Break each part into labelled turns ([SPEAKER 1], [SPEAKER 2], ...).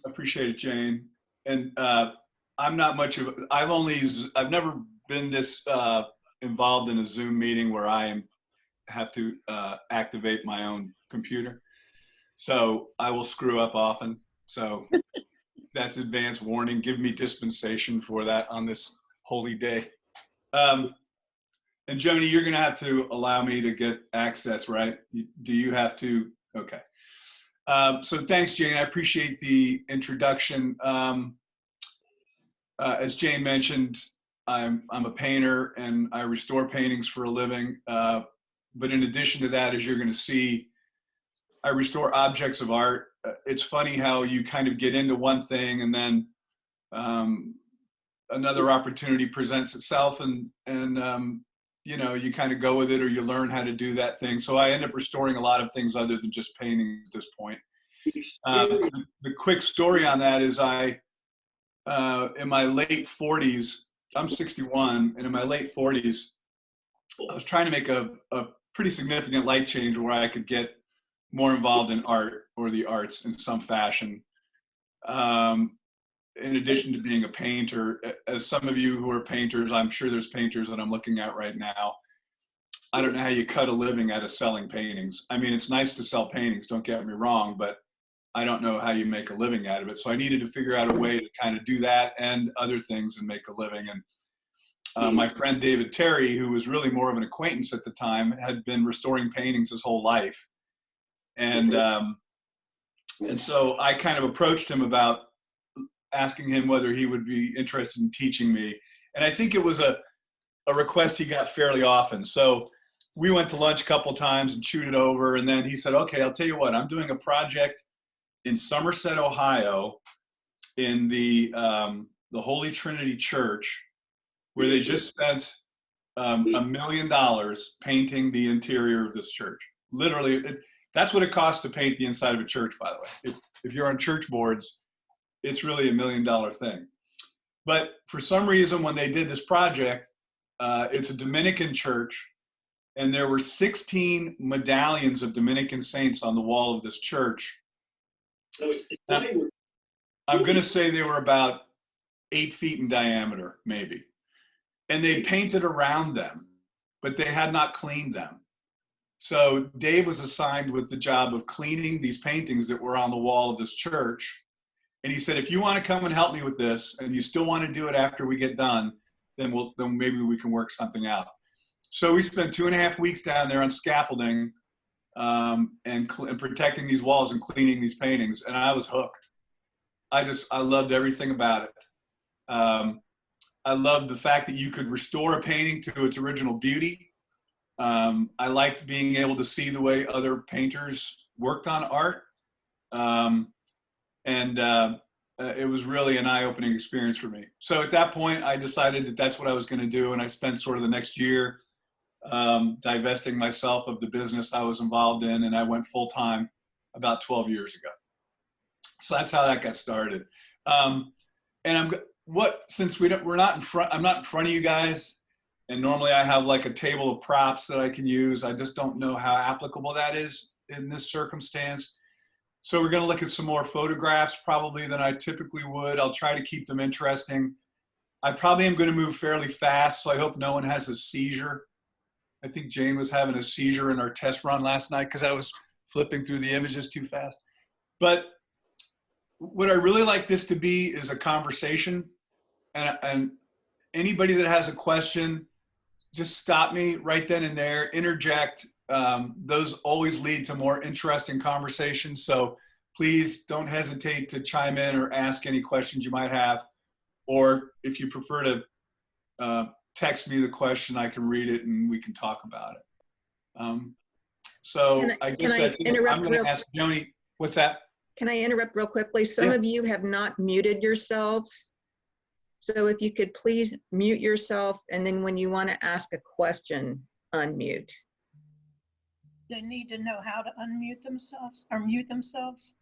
[SPEAKER 1] Appreciate it, Jane. And I'm not much of, I've never been this involved in a Zoom meeting where have to activate my own computer. So I will screw up often. So that's advance warning. Give me dispensation for that on this holy day. And Joni, you're going to have to allow me to get access, right? Do you have to? Okay. So thanks, Jane. I appreciate the introduction. As Jane mentioned, I'm a painter and I restore paintings for a living. But in addition to that, as you're going to see, I restore objects of art. It's funny how you kind of get into one thing and then another opportunity presents itself, and you know, you kind of go with it, or you learn how to do that thing. So I end up restoring a lot of things other than just painting at this point. The quick story on that is in my late 40s, I'm 61, and in my late 40s, I was trying to make a pretty significant life change where I could get more involved in art or the arts in some fashion. In addition to being a painter, as some of you who are painters, I'm sure there's painters that I'm looking at right now. I don't know how you cut a living out of selling paintings. I mean, it's nice to sell paintings, don't get me wrong, but I don't know how you make a living out of it. So I needed to figure out a way to kind of do that and other things and make a living. And my friend David Terry, who was really more of an acquaintance at the time, had been restoring paintings his whole life. And so I kind of approached him about asking him whether he would be interested in teaching me. And I think it was a request he got fairly often. So we went to lunch a couple times and chewed it over. And then he said, okay, I'll tell you what, I'm doing a project in Somerset, Ohio, in the Holy Trinity Church, where they just spent $1 million painting the interior of this church. Literally, that's what it costs to paint the inside of a church, by the way. If you're on church boards, it's really $1 million thing. But for some reason, when they did this project, it's a Dominican church, and there were 16 medallions of Dominican saints on the wall of this church. I'm going to say they were about 8 feet in diameter, maybe. And they painted around them, but they had not cleaned them. So Dave was assigned with the job of cleaning these paintings that were on the wall of this church. And he said, if you want to come and help me with this, and you still want to do it after we get done, then maybe we can work something out. So we spent 2.5 weeks down there on scaffolding and protecting these walls and cleaning these paintings. And I was hooked. I loved everything about it. I loved the fact that you could restore a painting to its original beauty. I liked being able to see the way other painters worked on art. It was really an eye-opening experience for me. So at that point, I decided that that's what I was going to do. And I spent sort of the next year divesting myself of the business I was involved in. And I went full-time about 12 years ago. So that's how that got started. Since we're not in front, I'm not in front of you guys. And normally I have like a table of props that I can use. I just don't know how applicable that is in this circumstance. So we're going to look at some more photographs probably than I typically would. I'll try to keep them interesting. I probably am going to move fairly fast, so I hope no one has a seizure. I think Jane was having a seizure in our test run last night because I was flipping through the images too fast. But what I really like this to be is a conversation. And anybody that has a question, just stop me right then and there, interject. Those always lead to more interesting conversations. So please don't hesitate to chime in or ask any questions you might have. Or if you prefer to text me the question, I can read it and we can talk about it. I guess I'm going to ask Joni, what's that?
[SPEAKER 2] Can I interrupt real quickly? Some of you have not muted yourselves. So if you could please mute yourself, and then when you want to ask a question, unmute.
[SPEAKER 3] They need to know how to unmute themselves or mute themselves.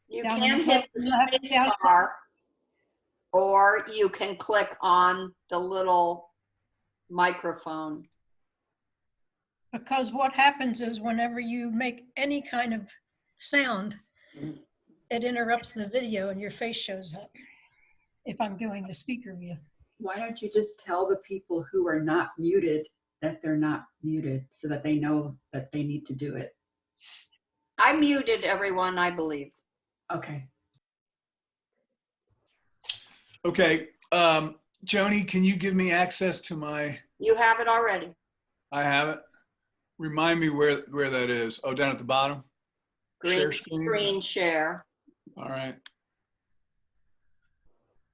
[SPEAKER 4] You can hit the space bar, or you can click on the little microphone.
[SPEAKER 3] Because what happens is whenever you make any kind of sound, it interrupts the video and your face shows up if I'm doing the speaker view.
[SPEAKER 5] Why don't you just tell the people who are not muted that they're not muted so that they know that they need to do it?
[SPEAKER 4] I muted everyone, I believe.
[SPEAKER 5] Okay.
[SPEAKER 1] Okay, Joni, can you give me access to my,
[SPEAKER 4] You have it already.
[SPEAKER 1] I have it. Remind me where that is. Oh, down at the bottom? Share
[SPEAKER 4] Green
[SPEAKER 1] screen?
[SPEAKER 4] screen share.
[SPEAKER 1] All right.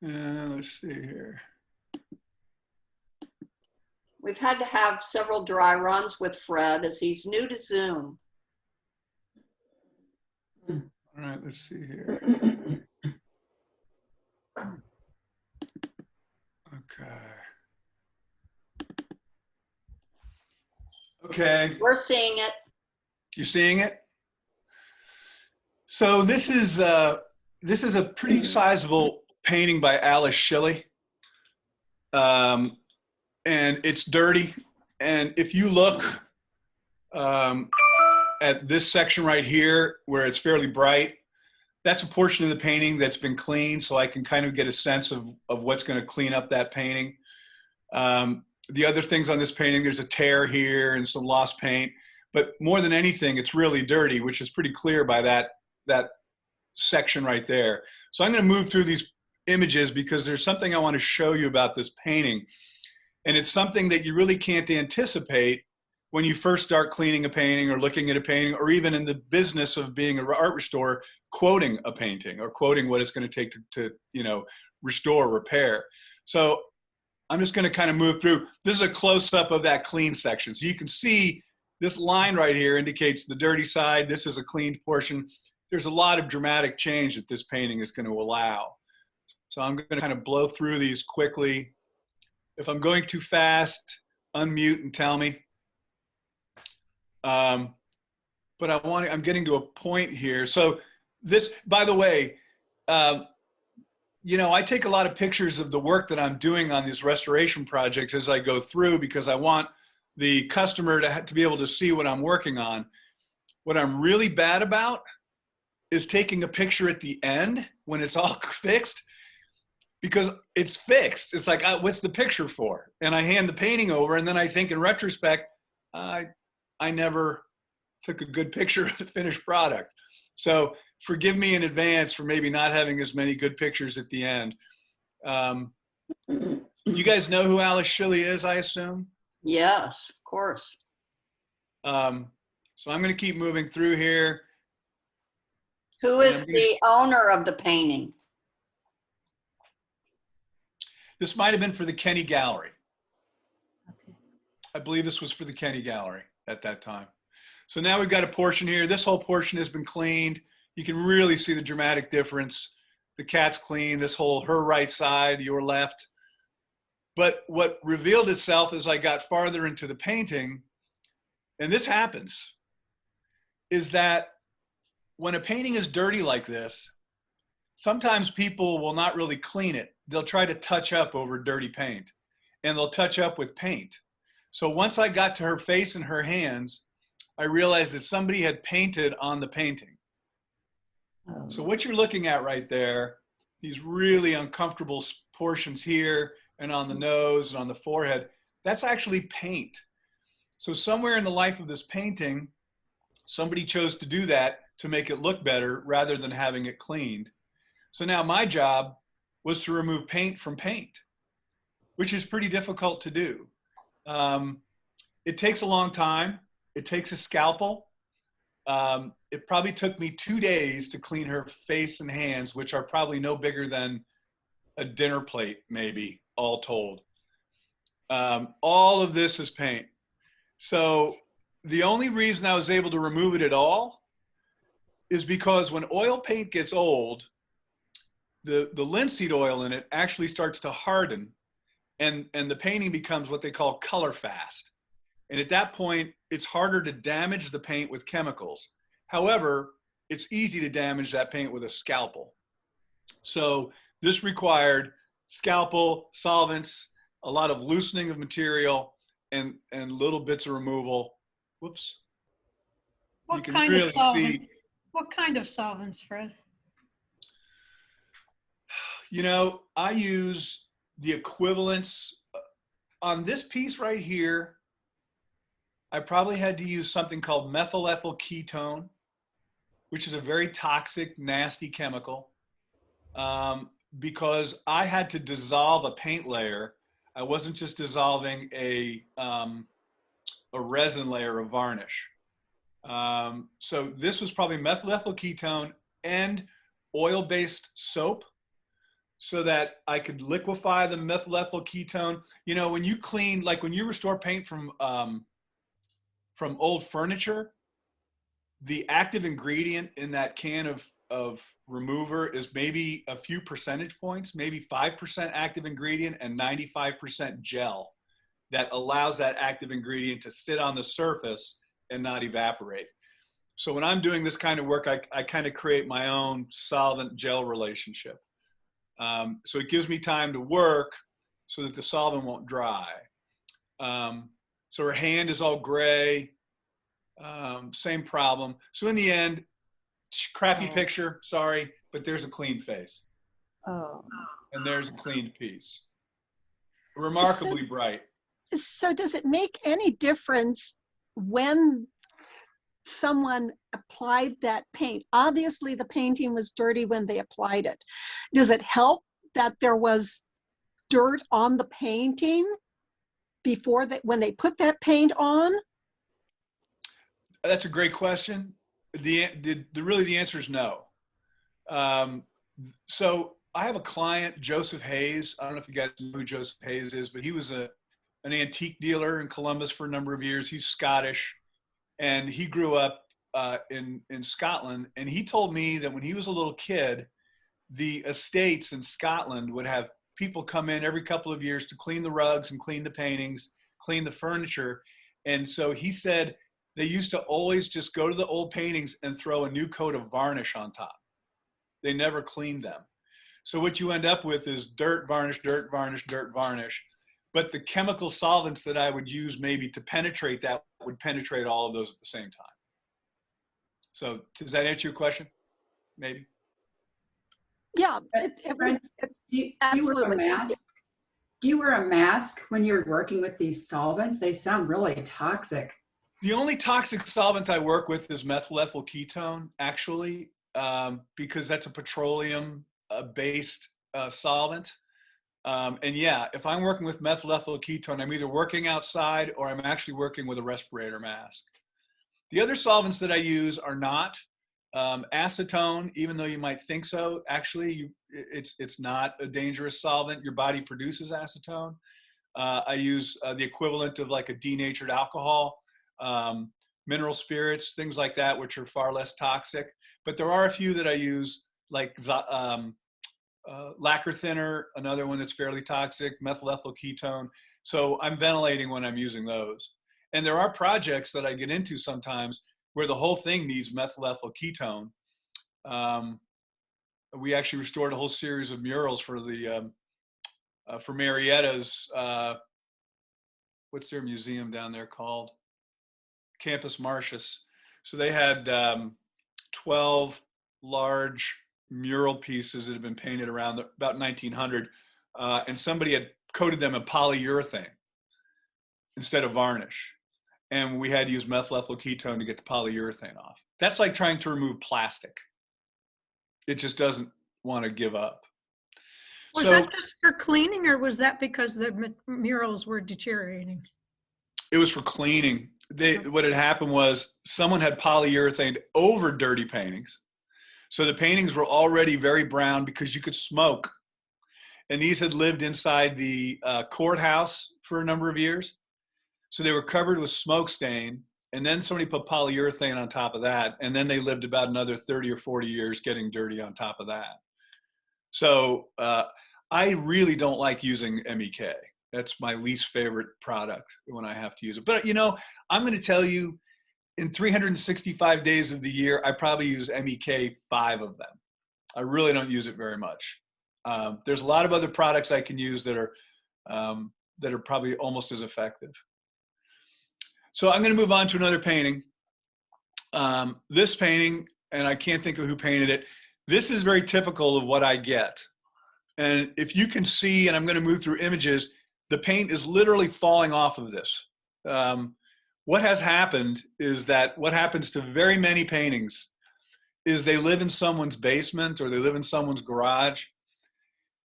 [SPEAKER 1] Let's see here.
[SPEAKER 4] We've had to have several dry runs with Fred as he's new to Zoom.
[SPEAKER 1] All right, let's see here. Okay. Okay,
[SPEAKER 4] We're seeing it.
[SPEAKER 1] you're seeing it? So this is a pretty sizable painting by Alice Shilley. And it's dirty. And if you look at this section right here where it's fairly bright, that's a portion of the painting that's been cleaned, so I can kind of get a sense of what's going to clean up that painting. The other things on this painting, there's a tear here and some lost paint, but more than anything, it's really dirty, which is pretty clear by that section right there. So I'm going to move through these images because there's something I want to show you about this painting. And it's something that you really can't anticipate when you first start cleaning a painting or looking at a painting, or even in the business of being an art restorer, quoting a painting or quoting what it's going to take to restore, repair. So I'm just going to kind of move through. This is a close-up of that clean section. So you can see this line right here indicates the dirty side. This is a cleaned portion. There's a lot of dramatic change that this painting is going to allow. So I'm going to kind of blow through these quickly. If I'm going too fast, unmute and tell me. But I'm getting to a point here. So this, by the way, I take a lot of pictures of the work that I'm doing on these restoration projects as I go through, because I want the customer to be able to see what I'm working on. What I'm really bad about is taking a picture at the end when it's all fixed, because it's fixed. It's like, what's the picture for? And I hand the painting over, and then I think in retrospect, I never took a good picture of the finished product. So forgive me in advance for maybe not having as many good pictures at the end. You guys know who Alice Shilley is, I assume?
[SPEAKER 4] Yes, of course.
[SPEAKER 1] So I'm going to keep moving through here.
[SPEAKER 4] Who is the owner of the painting?
[SPEAKER 1] This might have been for the Kenny Gallery. I believe this was for the Kenny Gallery at that time. So now we've got a portion here. This whole portion has been cleaned. You can really see the dramatic difference. The cat's clean, her right side, your left. But what revealed itself as I got farther into the painting, and this happens, is that when a painting is dirty like this, sometimes people will not really clean it. They'll try to touch up over dirty paint, and they'll touch up with paint. So once I got to her face and her hands, I realized that somebody had painted on the painting. So what you're looking at right there, these really uncomfortable portions here and on the nose and on the forehead, that's actually paint. So somewhere in the life of this painting, somebody chose to do that to make it look better rather than having it cleaned. So now my job was to remove paint from paint, which is pretty difficult to do. It takes a long time. It takes a scalpel. It probably took me 2 days to clean her face and hands, which are probably no bigger than a dinner plate, maybe, all told. All of this is paint. So the only reason I was able to remove it at all is because when oil paint gets old, the linseed oil in it actually starts to harden, and the painting becomes what they call color fast. And at that point, it's harder to damage the paint with chemicals. However, it's easy to damage that paint with a scalpel. So this required scalpel, solvents, a lot of loosening of material, and little bits of removal. Whoops.
[SPEAKER 3] What kind of solvents? What kind of solvents, Fred?
[SPEAKER 1] You know, I use the equivalents on this piece right here. I probably had to use something called methyl ethyl ketone, which is a very toxic, nasty chemical, because I had to dissolve a paint layer. I wasn't just dissolving a resin layer of varnish. So this was probably methyl ethyl ketone and oil-based soap, so that I could liquefy the methyl ethyl ketone. You know, when you clean, like when you restore paint from old furniture, the active ingredient in that can of remover is maybe a few percentage points, maybe 5% active ingredient and 95% gel that allows that active ingredient to sit on the surface and not evaporate. So when I'm doing this kind of work, I kind of create my own solvent gel relationship. So it gives me time to work so that the solvent won't dry. So her hand is all gray, same problem. So in the end, crappy picture, sorry, but there's a clean face.
[SPEAKER 6] Oh.
[SPEAKER 1] And there's a clean piece. Remarkably bright.
[SPEAKER 6] So does it make any difference when someone applied that paint? Obviously the painting was dirty when they applied it. Does it help that there was dirt on the painting before that, when they put that paint on?
[SPEAKER 1] That's a great question. Really the answer is no. So I have a client, Joseph Hayes. I don't know if you guys know who Joseph Hayes is, but he was an antique dealer in Columbus for a number of years. He's Scottish, and he grew up in Scotland. And he told me that when he was a little kid, the estates in Scotland would have people come in every couple of years to clean the rugs and clean the paintings, clean the furniture. And so he said they used to always just go to the old paintings and throw a new coat of varnish on top. They never cleaned them. So what you end up with is dirt, varnish, dirt, varnish, dirt, varnish. But the chemical solvents that I would use maybe to penetrate that would penetrate all of those at the same time. So does that answer your question? Maybe?
[SPEAKER 6] Yeah,
[SPEAKER 5] Do you wear a mask? Do you wear a mask when you're working with these solvents? They sound really toxic.
[SPEAKER 1] The only toxic solvent I work with is methyl ethyl ketone, actually, because that's a petroleum-based solvent. And yeah, if I'm working with methyl ethyl ketone, I'm either working outside or I'm actually working with a respirator mask. The other solvents that I use are not acetone, even though you might think so. Actually, it's not a dangerous solvent. Your body produces acetone. I use the equivalent of like a denatured alcohol, mineral spirits, things like that, which are far less toxic. But there are a few that I use, like lacquer thinner, another one that's fairly toxic, methyl ethyl ketone. So I'm ventilating when I'm using those. And there are projects that I get into sometimes where the whole thing needs methyl ethyl ketone. We actually restored a whole series of murals for the for Marietta's, what's their museum down there called? Campus Martius. So they had 12 large mural pieces that had been painted around about 1900, and somebody had coated them in polyurethane instead of varnish. And we had to use methyl ethyl ketone to get the polyurethane off. That's like trying to remove plastic. It just doesn't want to give up.
[SPEAKER 3] Was that just for cleaning, or was that because the murals were deteriorating?
[SPEAKER 1] It was for cleaning. What had happened was someone had polyurethane over dirty paintings. So the paintings were already very brown because you could smoke. And these had lived inside the courthouse for a number of years. So they were covered with smoke stain. And then somebody put polyurethane on top of that. And then they lived about another 30 or 40 years getting dirty on top of that. So I really don't like using MEK. That's my least favorite product when I have to use it. But, you know, I'm going to tell you, in 365 days of the year, I probably use MEK 5 of them. I really don't use it very much. There's a lot of other products I can use that are probably almost as effective. So I'm going to move on to another painting. This painting, and I can't think of who painted it. This is very typical of what I get. And if you can see, and I'm going to move through images, the paint is literally falling off of this. What has happened is that what happens to very many paintings is they live in someone's basement or they live in someone's garage.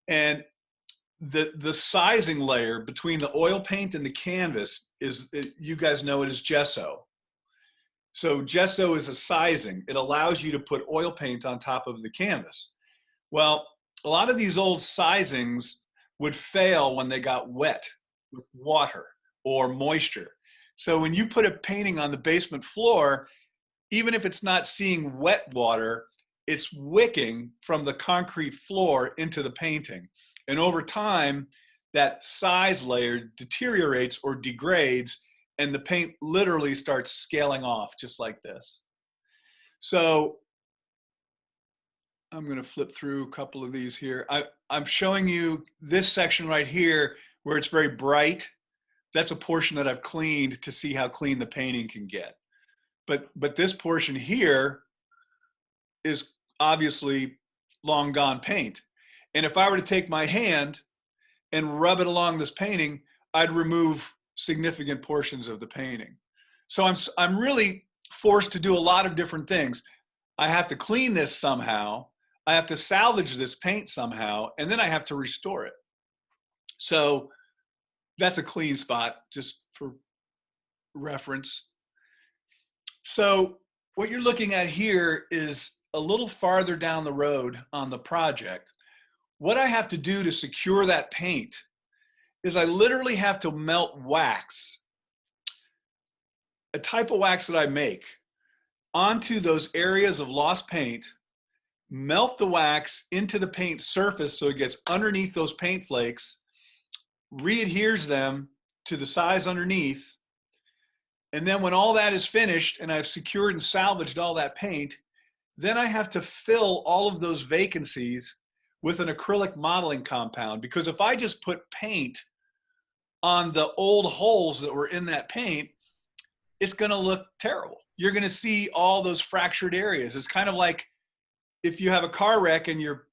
[SPEAKER 1] And the sizing layer between the oil paint and the canvas is, you guys know it as gesso. So gesso is a sizing. It allows you to put oil paint on top of the canvas. Well, a lot of these old sizings would fail when they got wet with water or moisture. So when you put a painting on the basement floor, even if it's not seeing wet water, it's wicking from the concrete floor into the painting. And over time, that size layer deteriorates or degrades, and the paint literally starts scaling off just like this. So I'm going to flip through a couple of these here. I'm showing you this section right here where it's very bright. That's a portion that I've cleaned to see how clean the painting can get. But this portion here is obviously long gone paint. And if I were to take my hand and rub it along this painting, I'd remove significant portions of the painting. So I'm really forced to do a lot of different things. I have to clean this somehow. I have to salvage this paint somehow, and then I have to restore it. So that's a clean spot, just for reference. So what you're looking at here is a little farther down the road on the project. What I have to do to secure that paint is I literally have to melt wax, a type of wax that I make, onto those areas of lost paint, melt the wax into the paint surface so it gets underneath those paint flakes, re-adheres them to the size underneath, and then when all that is finished and I've secured and salvaged all that paint, then I have to fill all of those vacancies with an acrylic modeling compound. Because if I just put paint on the old holes that were in that paint, it's going to look terrible. You're going to see all those fractured areas. It's kind of like if you have a car wreck and your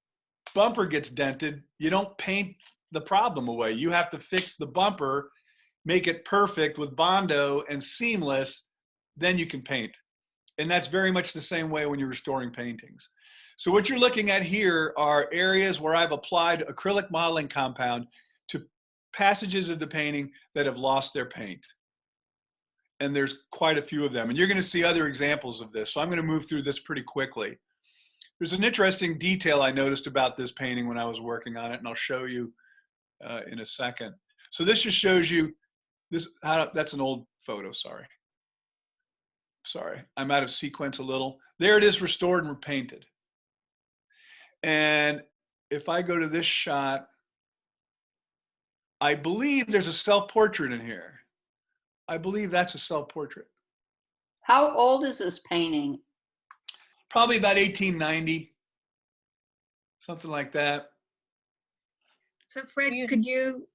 [SPEAKER 1] bumper gets dented, you don't paint the problem away. You have to fix the bumper, make it perfect with Bondo and seamless, then you can paint. And that's very much the same way when you're restoring paintings. So what you're looking at here are areas where I've applied acrylic modeling compound to passages of the painting that have lost their paint. And there's quite a few of them. And you're going to see other examples of this. So I'm going to move through this pretty quickly. There's an interesting detail I noticed about this painting when I was working on it, and I'll show you in a second. So this just shows you this. That's an old photo. Sorry, I'm out of sequence a little. There it is, restored and repainted. And if I go to this shot, I believe there's a self-portrait in here. I believe that's a self-portrait.
[SPEAKER 4] How old is this painting?
[SPEAKER 1] Probably about 1890, something like that.
[SPEAKER 2] So Fred, could you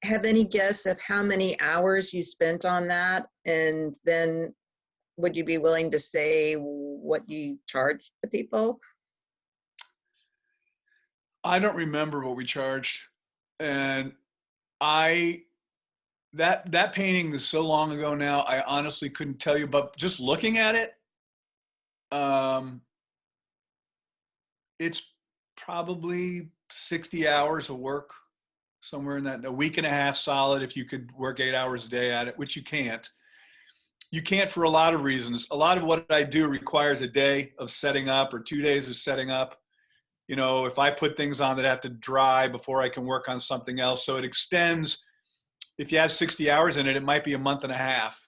[SPEAKER 2] have any guess of how many hours you spent on that? And then would you be willing to say what you charged the people?
[SPEAKER 1] I don't remember what we charged. And that painting is so long ago now, I honestly couldn't tell you, but just looking at it, it's probably 60 hours of work, somewhere in that, a week and a half solid if you could work 8 hours a day at it, which you can't. You can't for a lot of reasons. A lot of what I do requires a day of setting up or 2 days of setting up. You know, if I put things on that have to dry before I can work on something else. So it extends, if you have 60 hours in it, it might be a month and a half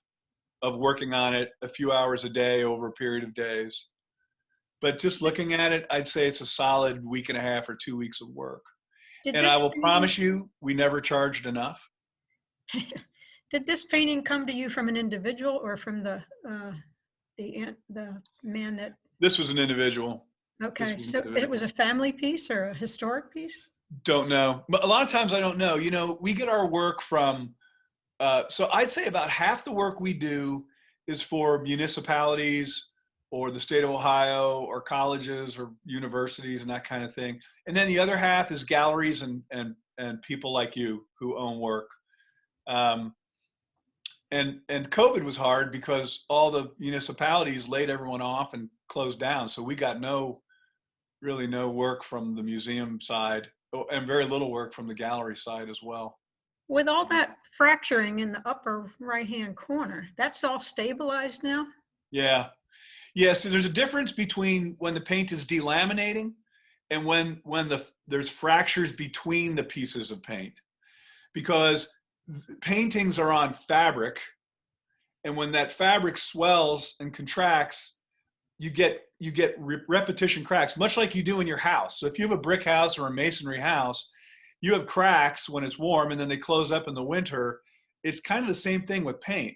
[SPEAKER 1] of working on it a few hours a day over a period of days. But just looking at it, I'd say it's a solid week and a half or 2 weeks of work. And I will promise you, we never charged enough.
[SPEAKER 3] Did this painting come to you from an individual or from the man that?
[SPEAKER 1] This was an individual.
[SPEAKER 3] Okay, so it was a family piece or a historic piece?
[SPEAKER 1] Don't know. But a lot of times I don't know. You know, we get our work from, so I'd say about half the work we do is for municipalities or the state of Ohio, or colleges or universities and that kind of thing. And then the other half is galleries and people like you who own work. And COVID was hard because all the municipalities laid everyone off and closed down. So we got really no work from the museum side, and very little work from the gallery side as well.
[SPEAKER 3] With all that fracturing in the upper right-hand corner, that's all stabilized now?
[SPEAKER 1] Yeah. Yeah, so there's a difference between when the paint is delaminating and when there's fractures between the pieces of paint. Because paintings are on fabric, and when that fabric swells and contracts, you get repetition cracks, much like you do in your house. So if you have a brick house or a masonry house, you have cracks when it's warm and then they close up in the winter. It's kind of the same thing with paint.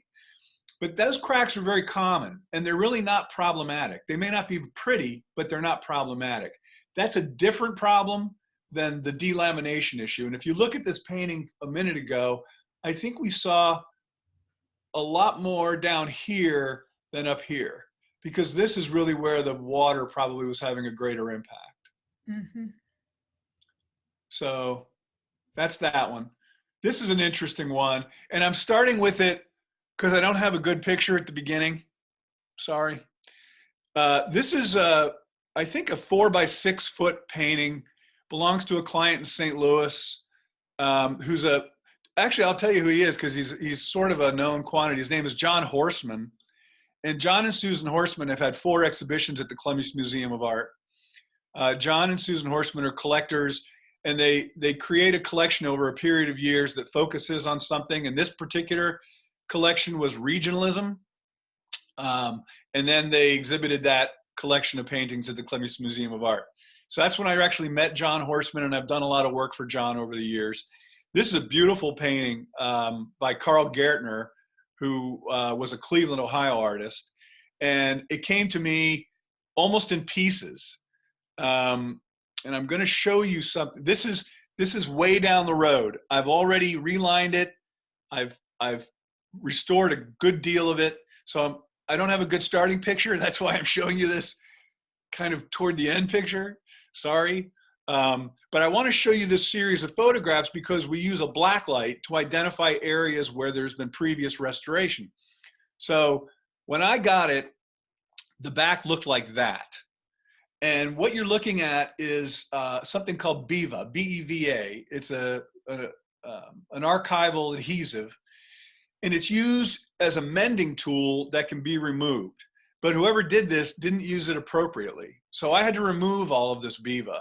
[SPEAKER 1] But those cracks are very common, and they're really not problematic. They may not be pretty, but they're not problematic. That's a different problem than the delamination issue. And if you look at this painting a minute ago, I think we saw a lot more down here than up here, because this is really where the water probably was having a greater impact.
[SPEAKER 3] Mm-hmm.
[SPEAKER 1] So that's that one. This is an interesting one, and I'm starting with it because I don't have a good picture at the beginning. Sorry. This is, I think, a 4x6 foot painting. Belongs to a client in St. Louis, who's actually, I'll tell you who he is because he's sort of a known quantity. His name is John Horseman. And John and Susan Horseman have had 4 exhibitions at the Columbus Museum of Art. John and Susan Horseman are collectors, and they create a collection over a period of years that focuses on something. And this particular collection was regionalism. And then they exhibited that collection of paintings at the Columbus Museum of Art. So that's when I actually met John Horseman, and I've done a lot of work for John over the years. This is a beautiful painting by Carl Gertner, who was a Cleveland, Ohio artist. And it came to me almost in pieces. And I'm going to show you something. This is way down the road. I've already relined it. I've restored a good deal of it. So I don't have a good starting picture. That's why I'm showing you this kind of toward the end picture. Sorry. But I want to show you this series of photographs because we use a black light to identify areas where there's been previous restoration. So when I got it, the back looked like that. And what you're looking at is something called BEVA, B-E-V-A. It's an archival adhesive, and it's used as a mending tool that can be removed. But whoever did this didn't use it appropriately. So I had to remove all of this BEVA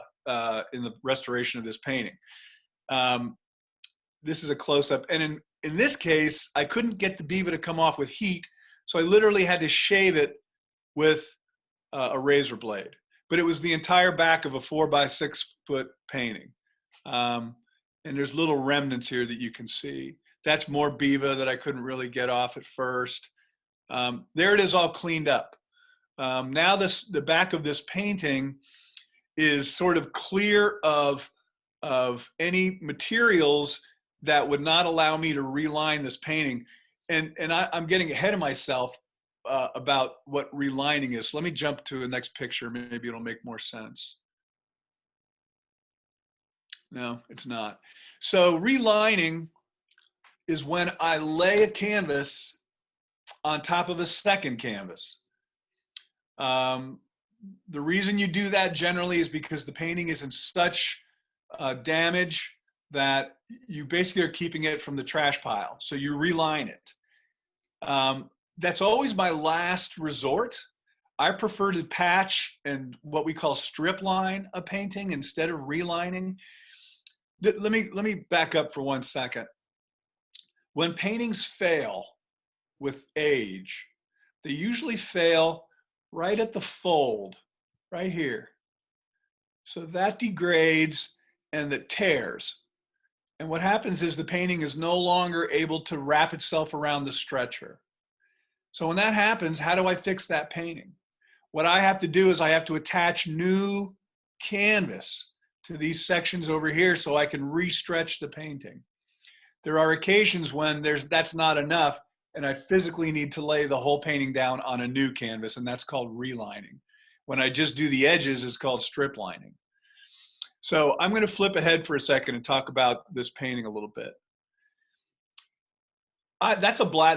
[SPEAKER 1] in the restoration of this painting. This is a close-up. And in this case, I couldn't get the BEVA to come off with heat, so I literally had to shave it with a razor blade. But it was the entire back of a 4x6 foot painting. And there's little remnants here that you can see. That's more BEVA that I couldn't really get off at first. There it is, all cleaned up. Now the back of this painting is sort of clear of any materials that would not allow me to reline this painting. And I'm getting ahead of myself about what relining is. So let me jump to the next picture. Maybe it'll make more sense. No, it's not. So relining is when I lay a canvas on top of a second canvas. The reason you do that generally is because the painting is in such damage that you basically are keeping it from the trash pile. So you reline it. That's always my last resort. I prefer to patch and what we call strip line a painting instead of relining. Let me back up for 1 second. When paintings fail with age, they usually fail right at the fold, right here. So that degrades and that tears. And what happens is the painting is no longer able to wrap itself around the stretcher. So when that happens, how do I fix that painting? What I have to do is I have to attach new canvas to these sections over here so I can restretch the painting. There are occasions when that's not enough. and I physically need to lay the whole painting down on a new canvas, and that's called relining. When I just do the edges, it's called strip lining. So I'm going to flip ahead for a second and talk about this painting a little bit.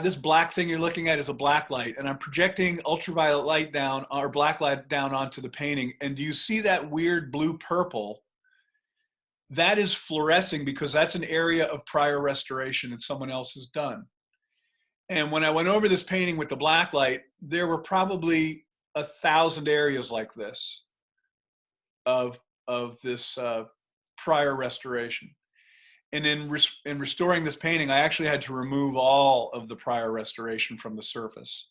[SPEAKER 1] This black thing you're looking at is a black light, and I'm projecting ultraviolet light down, or black light down onto the painting. And do you see that weird blue purple? That is fluorescing because that's an area of prior restoration that someone else has done. And when I went over this painting with the black light, there were probably 1,000 areas like this of this prior restoration. And in restoring this painting, I actually had to remove all of the prior restoration from the surface.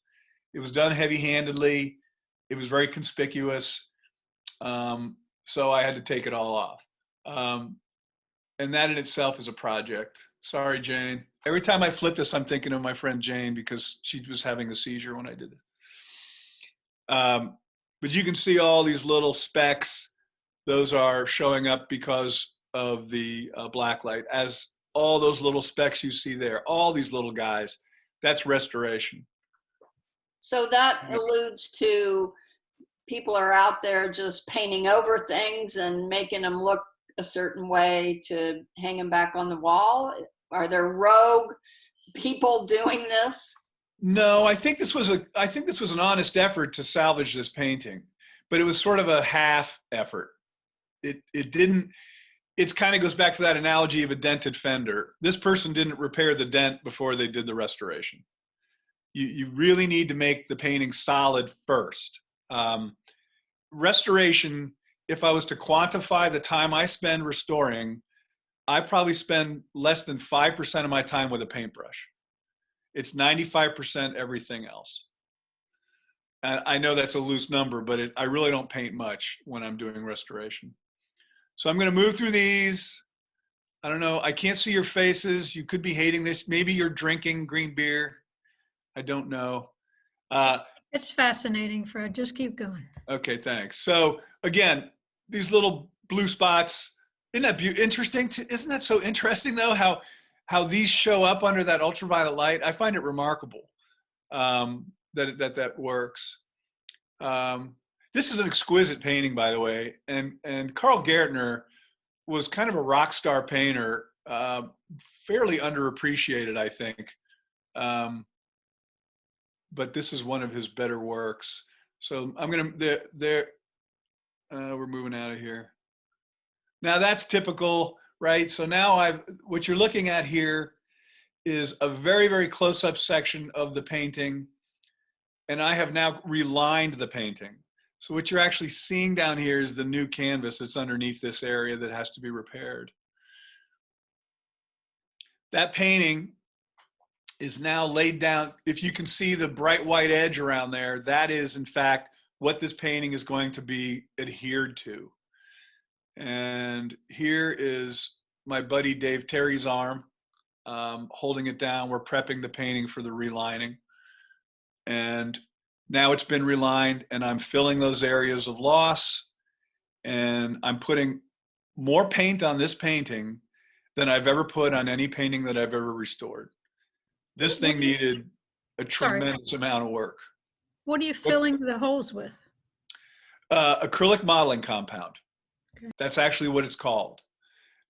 [SPEAKER 1] It was done heavy-handedly. It was very conspicuous. So I had to take it all off. And that in itself is a project. Sorry, Jane. Every time I flip this, I'm thinking of my friend Jane because she was having a seizure when I did it. But you can see all these little specks. Those are showing up because of the black light. As all those little specks you see there, all these little guys, that's restoration.
[SPEAKER 4] So that alludes to people are out there just painting over things and making them look a certain way to hang them back on the wall. Are there rogue people doing this?
[SPEAKER 1] No, I think this was an honest effort to salvage this painting, but it was sort of a half effort. It kind of goes back to that analogy of a dented fender. This person didn't repair the dent before they did the restoration. You really need to make the painting solid first. Restoration, if I was to quantify the time I spend restoring, I probably spend less than 5% of my time with a paintbrush. It's 95% everything else. And I know that's a loose number, but I really don't paint much when I'm doing restoration. So I'm going to move through these. I don't know. I can't see your faces. You could be hating this. Maybe you're drinking green beer. I don't know.
[SPEAKER 3] It's fascinating, Fred. Just keep going.
[SPEAKER 1] Okay, thanks. So again, these little blue spots, isn't that interesting? Isn't that so interesting though, how these show up under that ultraviolet light? I find it remarkable that works. This is an exquisite painting, by the way, and Carl Gärtner was kind of a rock star painter, fairly underappreciated, I think. But this is one of his better works. So we're moving out of here. Now that's typical, right? So now what you're looking at here is a very, very close-up section of the painting, and I have now relined the painting. So what you're actually seeing down here is the new canvas that's underneath this area that has to be repaired. That painting is now laid down. If you can see the bright white edge around there, that is in fact what this painting is going to be adhered to. And here is my buddy Dave Terry's arm holding it down. We're prepping the painting for the relining. And now it's been relined, and I'm filling those areas of loss, and I'm putting more paint on this painting than I've ever put on any painting that I've ever restored. This thing needed a tremendous amount of work.
[SPEAKER 3] What are you filling the holes with?
[SPEAKER 1] Acrylic modeling compound.
[SPEAKER 3] Okay.
[SPEAKER 1] That's actually what it's called.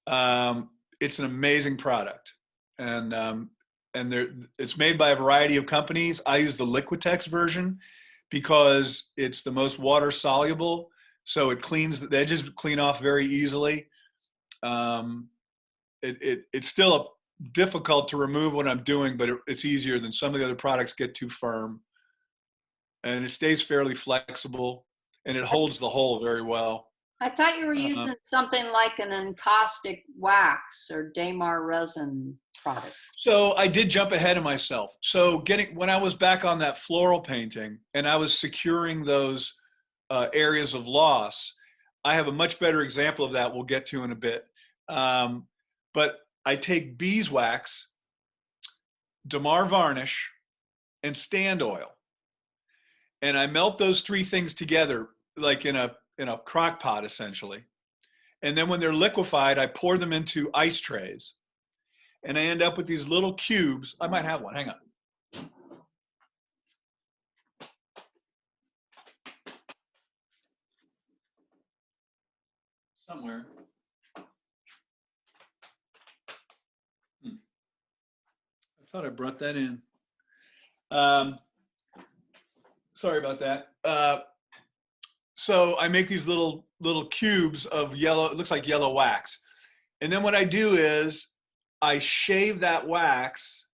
[SPEAKER 1] It's an amazing product, and it's made by a variety of companies. I use the Liquitex version because it's the most water soluble, so it cleans, the edges clean off very easily. It's still difficult to remove what I'm doing, but it's easier than some of the other products get too firm. And it stays fairly flexible, and it holds the hole very well.
[SPEAKER 4] I thought you were using something like an encaustic wax or Damar resin product.
[SPEAKER 1] So I did jump ahead of myself. So when I was back on that floral painting and I was securing those areas of loss, I have a much better example of that we'll get to in a bit. But I take beeswax, Damar varnish, and stand oil. And I melt those three things together like in a crock pot essentially. And then when they're liquefied, I pour them into ice trays. And I end up with these little cubes. I might have one, hang on. somewhere. I thought I brought that in. Sorry about that. So I make these little cubes of yellow, it looks like yellow wax. And then what I do is I shave that wax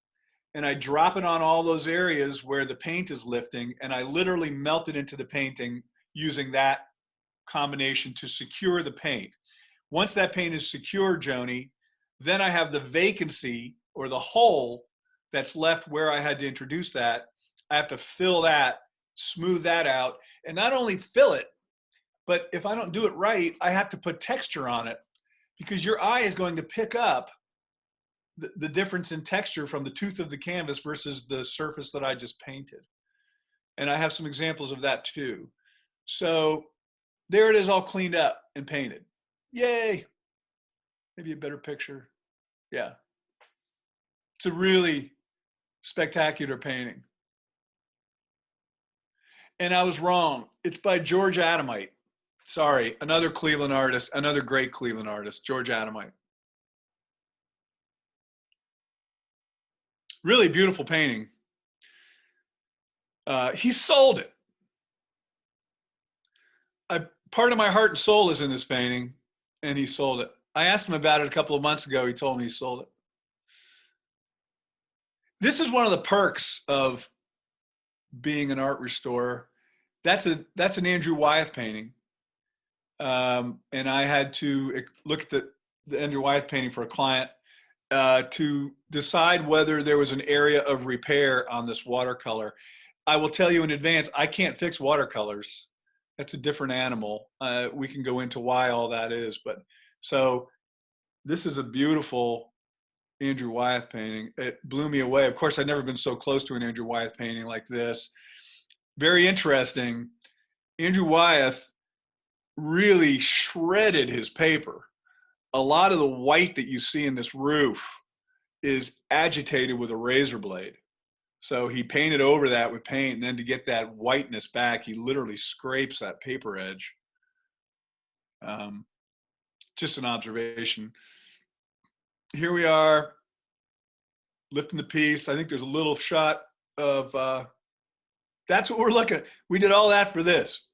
[SPEAKER 1] and I drop it on all those areas where the paint is lifting, and I literally melt it into the painting using that combination to secure the paint. Once that paint is secure, Joni, then I have the vacancy or the hole that's left where I had to introduce that. I have to fill that, smooth that out, and not only fill it, but if I don't do it right, I have to put texture on it, because your eye is going to pick up the difference in texture from the tooth of the canvas versus the surface that I just painted. And I have some examples of that too. So there it is, all cleaned up and painted. Yay. Maybe a better picture. Yeah. It's a really spectacular painting. And I was wrong. It's by George Adamite. Sorry, another Cleveland artist, another great Cleveland artist, George Adamite. Really beautiful painting. He sold it. Part of my heart and soul is in this painting, and he sold it. I asked him about it a couple of months ago. He told me he sold it. This is one of the perks of being an art restorer. That's an Andrew Wyeth painting. And I had to look at the Andrew Wyeth painting for a client to decide whether there was an area of repair on this watercolor. I will tell you in advance, I can't fix watercolors. That's a different animal. We can go into why all that is. But so this is a beautiful Andrew Wyeth painting. It blew me away. Of course, I'd never been so close to an Andrew Wyeth painting like this. Very interesting. Andrew Wyeth really shredded his paper. A lot of the white that you see in this roof is agitated with a razor blade. So he painted over that with paint, and then to get that whiteness back, he literally scrapes that paper edge. Just an observation. Here we are, lifting the piece. I think there's a little shot of, that's what we're looking at. We did all that for this.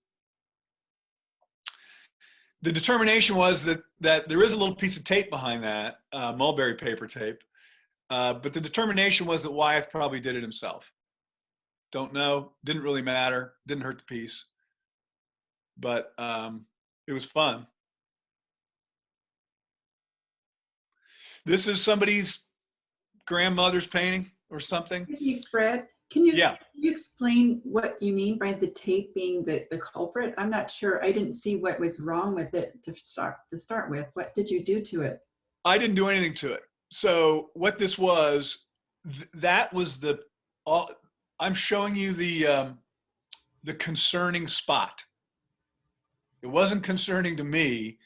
[SPEAKER 1] The determination was that there is a little piece of tape behind that, mulberry paper tape, but the determination was that Wyeth probably did it himself. Don't know, didn't really matter, didn't hurt the piece, but it was fun. This is somebody's grandmother's painting or something.
[SPEAKER 5] Excuse me, Fred, can you
[SPEAKER 1] Yeah.
[SPEAKER 5] explain what you mean by the tape being the culprit? I'm not sure. I didn't see what was wrong with it to start with. What did you do to it?
[SPEAKER 1] I didn't do anything to it. So what this was, that was I'm showing you the concerning spot. It wasn't concerning to me,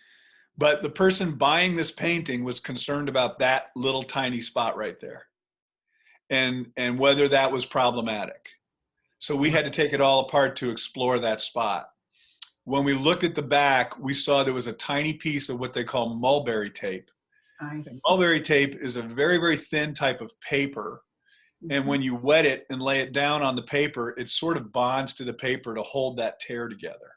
[SPEAKER 1] but the person buying this painting was concerned about that little tiny spot right there, and whether that was problematic. So we had to take it all apart to explore that spot. When we looked at the back, we saw there was a tiny piece of what they call mulberry tape.
[SPEAKER 5] I see.
[SPEAKER 1] Mulberry tape is a very, very thin type of paper. And when you wet it and lay it down on the paper, it sort of bonds to the paper to hold that tear together.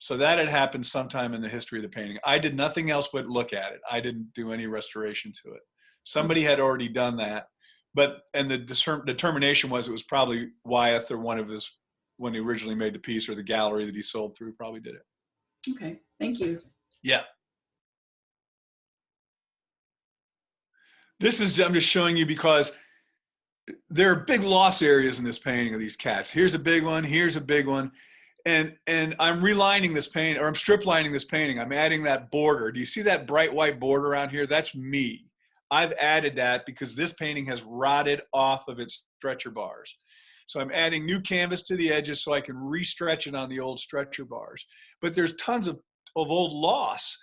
[SPEAKER 1] So that had happened sometime in the history of the painting. I did nothing else but look at it. I didn't do any restoration to it. Somebody had already done that. And the determination was it was probably Wyeth or one of his, when he originally made the piece, or the gallery that he sold through probably did it.
[SPEAKER 5] Okay, thank you.
[SPEAKER 1] Yeah. This is, I'm just showing you because there are big loss areas in this painting of these cats. Here's a big one, here's a big one. And I'm relining this painting, or I'm strip lining this painting. I'm adding that border. Do you see that bright white border around here? That's me. I've added that because this painting has rotted off of its stretcher bars. So I'm adding new canvas to the edges so I can re-stretch it on the old stretcher bars. But there's tons of old loss.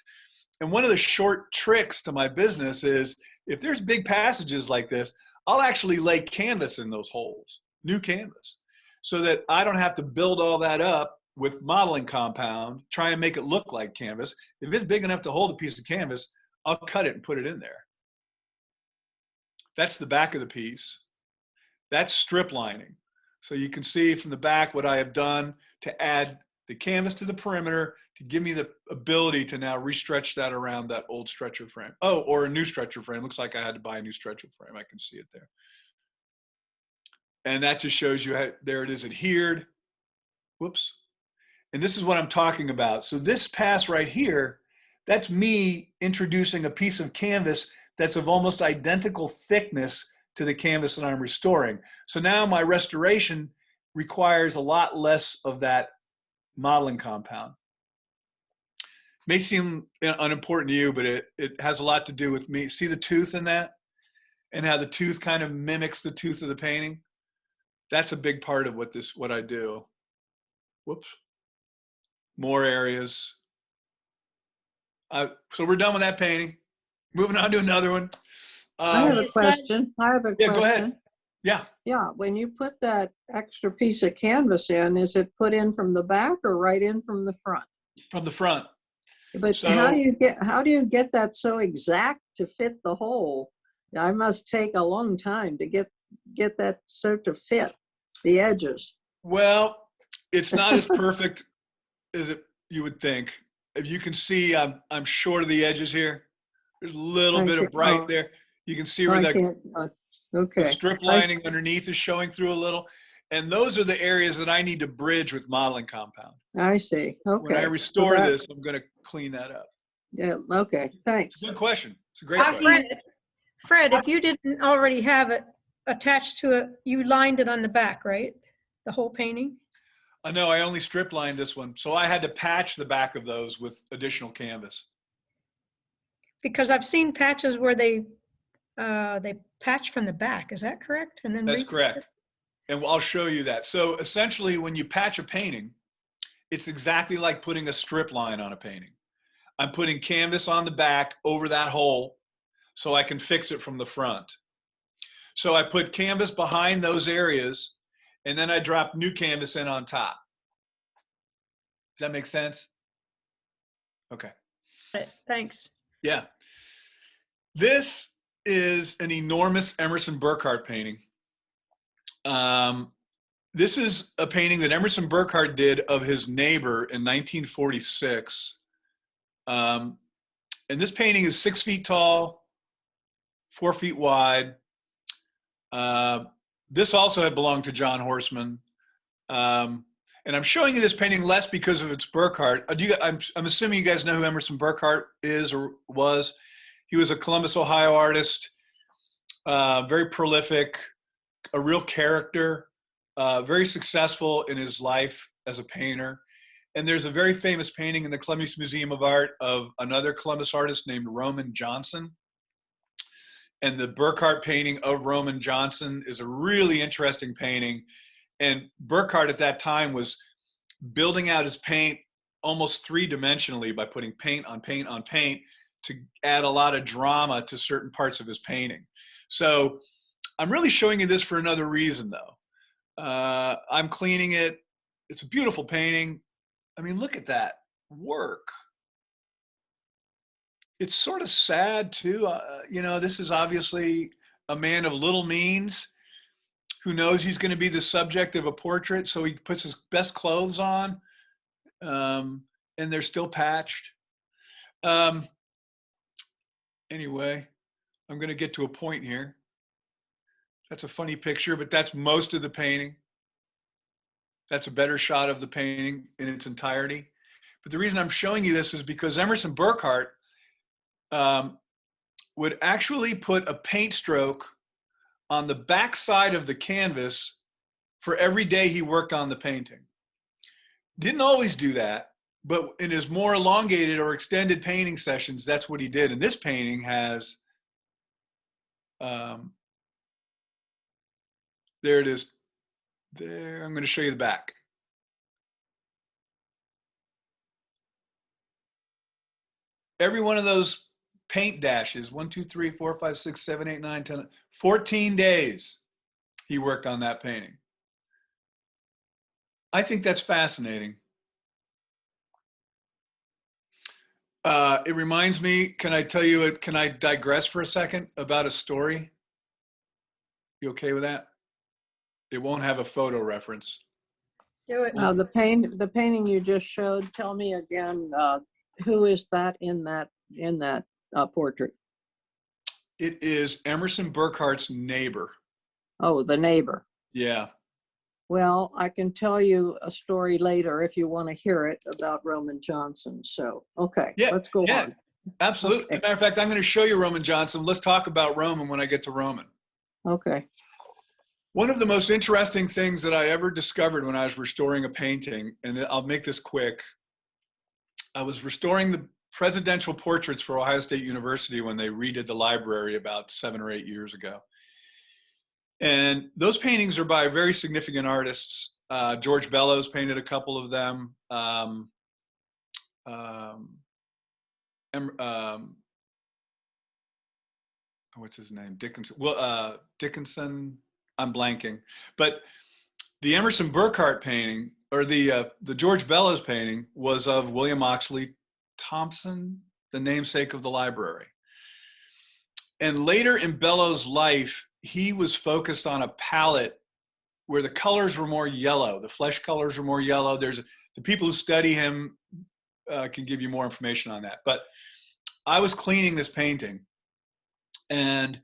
[SPEAKER 1] And one of the short tricks to my business is, if there's big passages like this, I'll actually lay canvas in those holes, new canvas, so that I don't have to build all that up with modeling compound, try and make it look like canvas. If it's big enough to hold a piece of canvas, I'll cut it and put it in there. That's the back of the piece. That's strip lining. So you can see from the back what I have done to add the canvas to the perimeter to give me the ability to now restretch that around that old stretcher frame. Oh, or a new stretcher frame. Looks like I had to buy a new stretcher frame. I can see it there. And that just shows you how, there it is adhered. Whoops. And this is what I'm talking about. So this pass right here, that's me introducing a piece of canvas that's of almost identical thickness to the canvas that I'm restoring. So now my restoration requires a lot less of that modeling compound. May seem unimportant to you, but it has a lot to do with me. See the tooth in that? And how the tooth kind of mimics the tooth of the painting? That's a big part of what I do. Whoops. More areas. So we're done with that painting. Moving on to another one.
[SPEAKER 7] I have a
[SPEAKER 4] You said-
[SPEAKER 7] question. I have a
[SPEAKER 1] Yeah,
[SPEAKER 7] question.
[SPEAKER 1] go ahead. Yeah.
[SPEAKER 7] Yeah, when you put that extra piece of canvas in, is it put in from the back or right in from the front?
[SPEAKER 1] From the front.
[SPEAKER 7] But
[SPEAKER 1] So-
[SPEAKER 7] how do you get that so exact to fit the hole? I must take a long time to get that so to fit the edges.
[SPEAKER 1] Well, it's not as perfect as you would think. If you can see, I'm short of the edges here. There's a little
[SPEAKER 7] I
[SPEAKER 1] bit of
[SPEAKER 7] can't-
[SPEAKER 1] bright
[SPEAKER 7] oh.
[SPEAKER 1] there. You can see where
[SPEAKER 7] I
[SPEAKER 1] that
[SPEAKER 7] can't,
[SPEAKER 1] the
[SPEAKER 7] okay.
[SPEAKER 1] strip lining underneath is showing through a little. And those are the areas that I need to bridge with modeling compound.
[SPEAKER 7] I see, okay.
[SPEAKER 1] When I
[SPEAKER 7] So
[SPEAKER 1] restore
[SPEAKER 7] that-
[SPEAKER 1] this, I'm going to clean that up.
[SPEAKER 7] Yeah, okay, thanks.
[SPEAKER 1] It's a good question. It's a great
[SPEAKER 4] I've
[SPEAKER 1] question.
[SPEAKER 3] Fred, if you didn't already have it attached to it, you lined it on the back, right? The whole painting?
[SPEAKER 1] I know I only strip lined this one. So I had to patch the back of those with additional canvas.
[SPEAKER 3] Because I've seen patches where they patch from the back. Is that correct? And then
[SPEAKER 1] That's correct. And I'll show you that. So essentially, when you patch a painting, it's exactly like putting a strip line on a painting. I'm putting canvas on the back over that hole so I can fix it from the front. So I put canvas behind those areas, and then I drop new canvas in on top. Does that make sense? Okay.
[SPEAKER 3] Thanks.
[SPEAKER 1] Yeah. This is an enormous Emerson Burkhart painting. This is a painting that Emerson Burkhart did of his neighbor in 1946. And this painting is 6 feet tall, 4 feet wide. This also had belonged to John Horseman. And I'm showing you this painting less because of its Burkhart. I'm assuming you guys know who Emerson Burkhart is or was. He was a Columbus, Ohio artist, very prolific, a real character, very successful in his life as a painter. And there's a very famous painting in the Columbus Museum of Art of another Columbus artist named Roman Johnson. And the Burkhart painting of Roman Johnson is a really interesting painting. And Burkhart at that time was building out his paint almost three-dimensionally by putting paint on paint on paint to add a lot of drama to certain parts of his painting. So I'm really showing you this for another reason, though. I'm cleaning it. It's a beautiful painting. I mean, look at that work. It's sort of sad, too. You know, this is obviously a man of little means who knows he's going to be the subject of a portrait, so he puts his best clothes on, and they're still patched. Anyway, I'm going to get to a point here. That's a funny picture, but that's most of the painting. That's a better shot of the painting in its entirety. But the reason I'm showing you this is because Emerson Burkhart would actually put a paint stroke on the back side of the canvas for every day he worked on the painting. Didn't always do that, but in his more elongated or extended painting sessions, that's what he did. And this painting has, there it is. There, I'm going to show you the back. Every one of those paint dashes, 1, 2, 3, 4, 5, 6, 7, 8, 9, 10, 14 days he worked on that painting. I think that's fascinating. It reminds me, can I tell you, can I digress for a second about a story? You okay with that? It won't have a photo reference.
[SPEAKER 3] Do it.
[SPEAKER 7] The painting you just showed, tell me again, who is that in that portrait?
[SPEAKER 1] It is Emerson Burkhart's neighbor.
[SPEAKER 7] Oh, the neighbor.
[SPEAKER 1] Yeah.
[SPEAKER 7] Well, I can tell you a story later if you want to hear it about Roman Johnson. So, okay,
[SPEAKER 1] Yeah,
[SPEAKER 7] let's go
[SPEAKER 1] yeah.
[SPEAKER 7] on.
[SPEAKER 1] Absolutely.
[SPEAKER 7] Okay.
[SPEAKER 1] As a matter of fact, I'm going to show you Roman Johnson. Let's talk about Roman when I get to Roman.
[SPEAKER 7] Okay.
[SPEAKER 1] One of the most interesting things that I ever discovered when I was restoring a painting, and I'll make this quick, I was restoring the presidential portraits for Ohio State University when they redid the library about 7 or 8 years ago. And those paintings are by very significant artists. George Bellows painted a couple of them. What's his name? Dickinson. Well, Dickinson. I'm blanking. But the Emerson Burkhart painting, or the George Bellows painting, was of William Oxley Thompson, the namesake of the library. And later in Bellows' life, he was focused on a palette where the colors were more yellow. The flesh colors were more yellow. The people who study him can give you more information on that. But I was cleaning this painting, and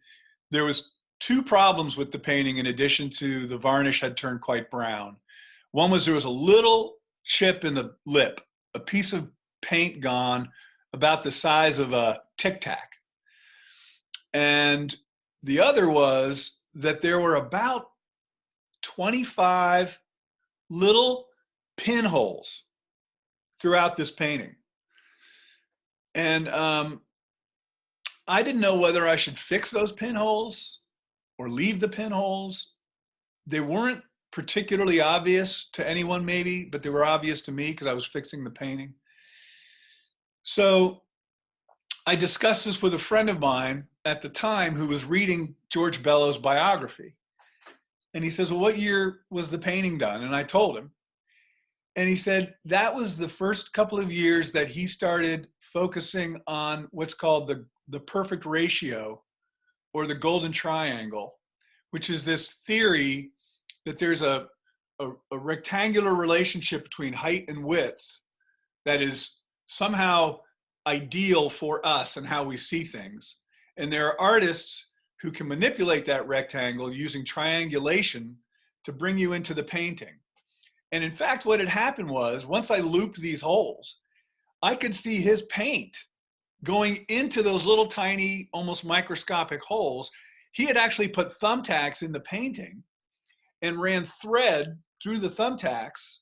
[SPEAKER 1] there was 2 problems with the painting in addition to the varnish had turned quite brown. One was there was a little chip in the lip, a piece of paint gone about the size of a Tic Tac. And the other was that there were about 25 little pinholes throughout this painting. And I didn't know whether I should fix those pinholes or leave the pinholes. They weren't particularly obvious to anyone maybe, but they were obvious to me because I was fixing the painting. So I discussed this with a friend of mine at the time who was reading George Bellows' biography. And he says, well, what year was the painting done? And I told him. And he said that was the first couple of years that he started focusing on what's called the perfect ratio, or the golden triangle, which is this theory that there's a rectangular relationship between height and width that is somehow ideal for us and how we see things. And there are artists who can manipulate that rectangle using triangulation to bring you into the painting. And in fact, what had happened was, once I looped these holes, I could see his paint going into those little tiny, almost microscopic holes. He had actually put thumbtacks in the painting and ran thread through the thumbtacks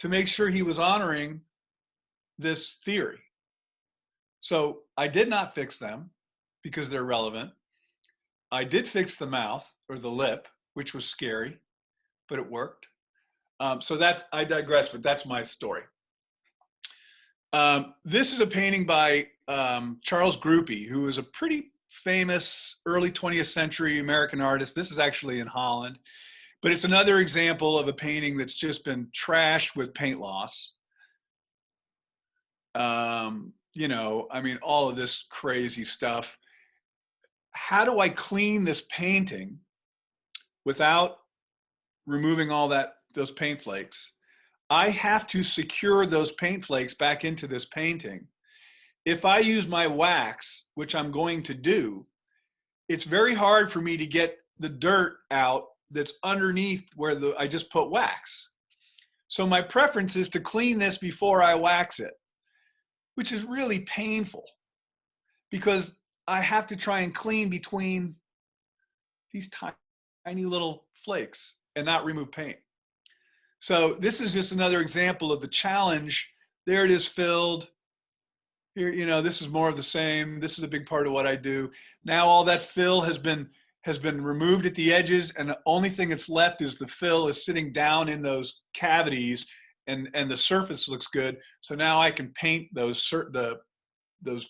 [SPEAKER 1] to make sure he was honoring this theory. So I did not fix them because they're relevant. I did fix the mouth, or the lip, which was scary, but it worked. So that, I digress, but that's my story. This is a painting by Charles Groupie, who is a pretty famous early 20th century American artist. This is actually in Holland, but it's another example of a painting that's just been trashed with paint loss. You know, I mean, all of this crazy stuff. How do I clean this painting without removing all those paint flakes? I have to secure those paint flakes back into this painting. If I use my wax, which I'm going to do, it's very hard for me to get the dirt out that's underneath where I just put wax. So my preference is to clean this before I wax it, which is really painful because I have to try and clean between these tiny little flakes and not remove paint. So this is just another example of the challenge. There it is filled. Here, you know, this is more of the same. This is a big part of what I do. Now all that fill has been removed at the edges, and the only thing that's left is the fill is sitting down in those cavities, and the surface looks good. So now I can paint those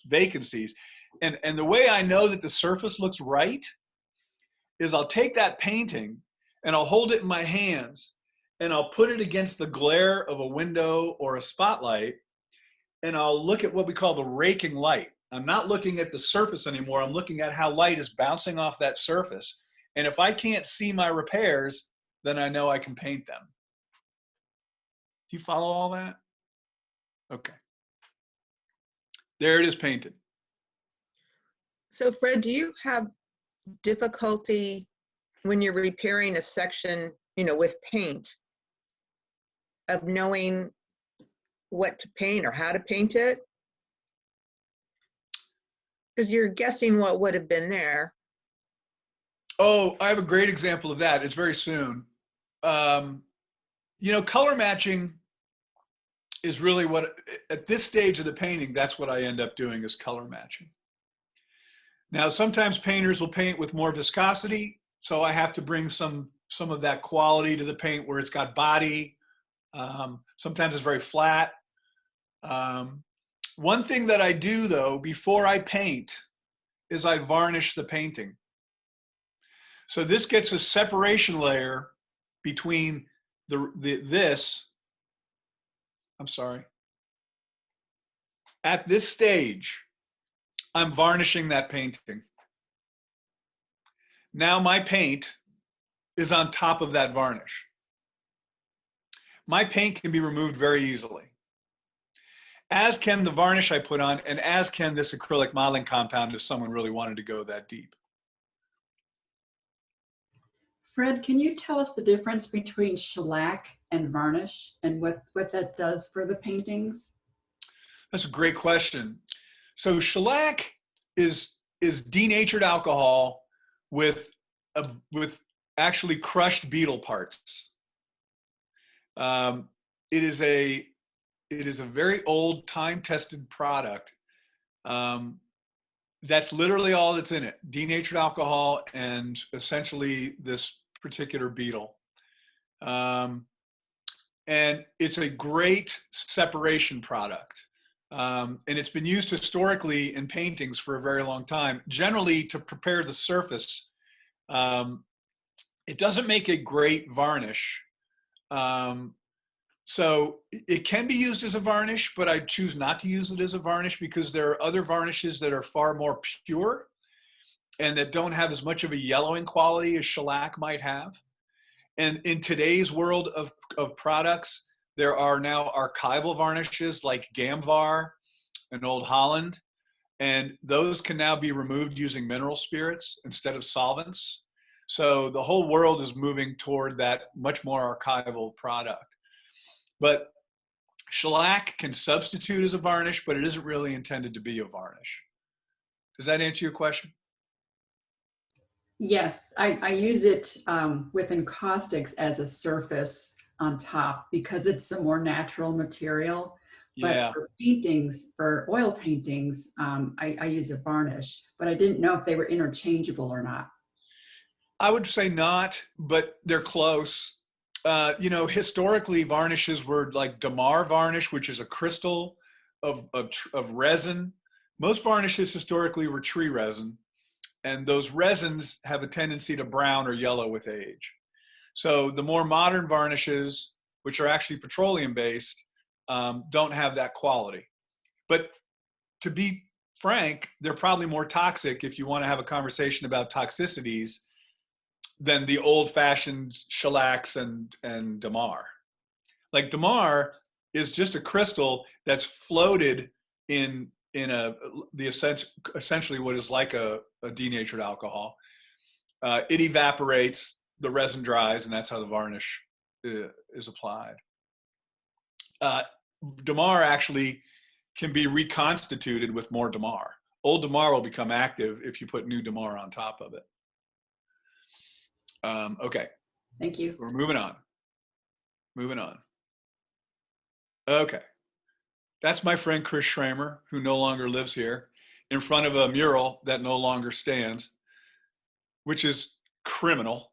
[SPEAKER 1] vacancies. And the way I know that the surface looks right is I'll take that painting and I'll hold it in my hands and I'll put it against the glare of a window or a spotlight, and I'll look at what we call the raking light. I'm not looking at the surface anymore. I'm looking at how light is bouncing off that surface. And if I can't see my repairs, then I know I can paint them. Do you follow all that? Okay. There it is painted.
[SPEAKER 2] So Fred, do you have difficulty when you're repairing a section, with paint, of knowing what to paint or how to paint it? Because you're guessing what would have been there.
[SPEAKER 1] Oh, I have a great example of that. It's very soon. Color matching is really what, at this stage of the painting, that's what I end up doing, is color matching. Now, sometimes painters will paint with more viscosity, so I have to bring some of that quality to the paint where it's got body. Sometimes it's very flat. One thing that I do, though, before I paint is I varnish the painting. So this gets a separation layer between At this stage, I'm varnishing that painting. Now my paint is on top of that varnish. My paint can be removed very easily, as can the varnish I put on, and as can this acrylic modeling compound if someone really wanted to go that deep.
[SPEAKER 5] Fred, can you tell us the difference between shellac and varnish and what that does for the paintings?
[SPEAKER 1] That's a great question. So shellac is denatured alcohol with actually crushed beetle parts. It is a very old, time-tested product. That's literally all that's in it: denatured alcohol and essentially this particular beetle. And it's a great separation product. And it's been used historically in paintings for a very long time, generally to prepare the surface. It doesn't make a great varnish. So it can be used as a varnish, but I choose not to use it as a varnish because there are other varnishes that are far more pure and that don't have as much of a yellowing quality as shellac might have. And in today's world of products, there are now archival varnishes like Gamvar and Old Holland, and those can now be removed using mineral spirits instead of solvents. So the whole world is moving toward that much more archival product. But shellac can substitute as a varnish, but it isn't really intended to be a varnish. Does that answer your question?
[SPEAKER 5] Yes, I use it with encaustics as a surface on top because it's a more natural material.
[SPEAKER 1] Yeah.
[SPEAKER 5] But for paintings, for oil paintings, I use a varnish, but I didn't know if they were interchangeable or not.
[SPEAKER 1] I would say not, but they're close. Historically, varnishes were like Damar varnish, which is a crystal of resin. Most varnishes historically were tree resin, and those resins have a tendency to brown or yellow with age. So the more modern varnishes, which are actually petroleum-based, don't have that quality. But to be frank, they're probably more toxic if you want to have a conversation about toxicities than the old-fashioned shellacs and Damar. Like Damar is just a crystal that's floated in essentially what is like a denatured alcohol. It evaporates, the resin dries, and that's how the varnish is applied. Damar actually can be reconstituted with more Damar. Old Damar will become active if you put new Damar on top of it. Okay.
[SPEAKER 5] Thank you.
[SPEAKER 1] We're moving on. Okay. That's my friend Chris Schramer, who no longer lives here, in front of a mural that no longer stands, which is criminal.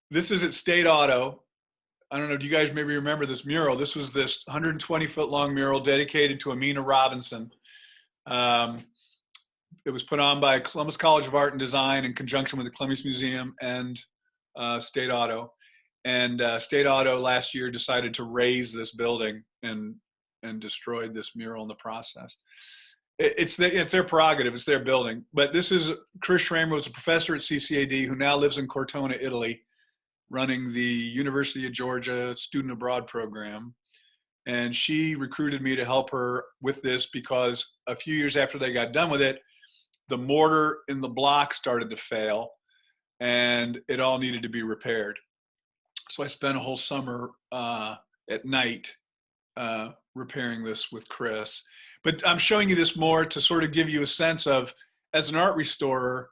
[SPEAKER 1] This is at State Auto. I don't know, do you guys maybe remember this mural? This was this 120-foot long mural dedicated to Amina Robinson. It was put on by Columbus College of Art and Design in conjunction with the Columbus Museum and State Auto. And State Auto last year decided to raise this building and and destroyed this mural in the process. It's their prerogative. It's their building. But this is Chris Schramer, was a professor at CCAD who now lives in Cortona, Italy, running the University of Georgia Student Abroad program. And she recruited me to help her with this because a few years after they got done with it, the mortar in the block started to fail and it all needed to be repaired. So I spent a whole summer at night repairing this with Chris. But I'm showing you this more to sort of give you a sense of, as an art restorer,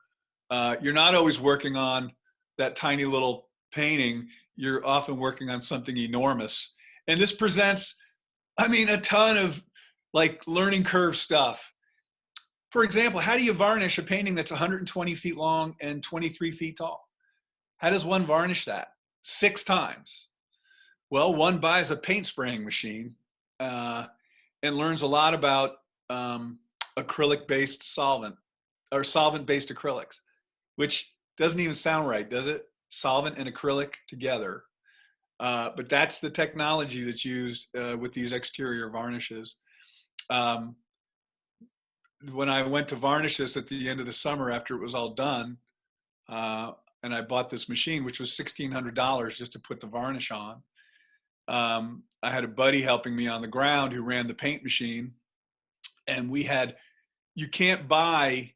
[SPEAKER 1] you're not always working on that tiny little painting. You're often working on something enormous. And this presents, I mean, a ton of like learning curve stuff. For example, how do you varnish a painting that's 120 feet long and 23 feet tall? How does one varnish that? 6 times. Well, one buys a paint spraying machine and learns a lot about acrylic-based solvent or solvent-based acrylics, which doesn't even sound right, does it? Solvent and acrylic together. But that's the technology that's used with these exterior varnishes. When I went to varnish this at the end of the summer after it was all done, and I bought this machine, which was $1,600 just to put the varnish on. I had a buddy helping me on the ground who ran the paint machine, and you can't buy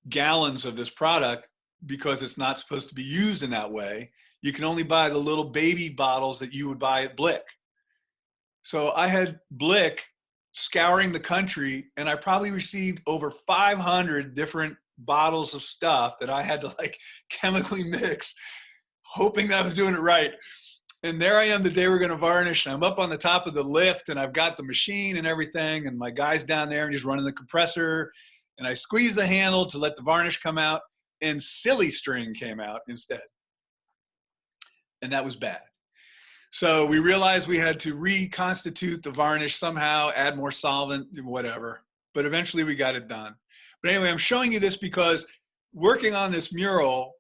[SPEAKER 1] gallons of this product because it's not supposed to be used in that way. You can only buy the little baby bottles that you would buy at Blick. So I had Blick scouring the country, and I probably received over 500 different bottles of stuff that I had to like chemically mix, hoping that I was doing it right. And there I am the day we're going to varnish, and I'm up on the top of the lift, and I've got the machine and everything, and my guy's down there and he's running the compressor, and I squeeze the handle to let the varnish come out, and silly string came out instead. And that was bad. So we realized we had to reconstitute the varnish somehow, add more solvent, whatever. But eventually we got it done. But anyway, I'm showing you this because working on this mural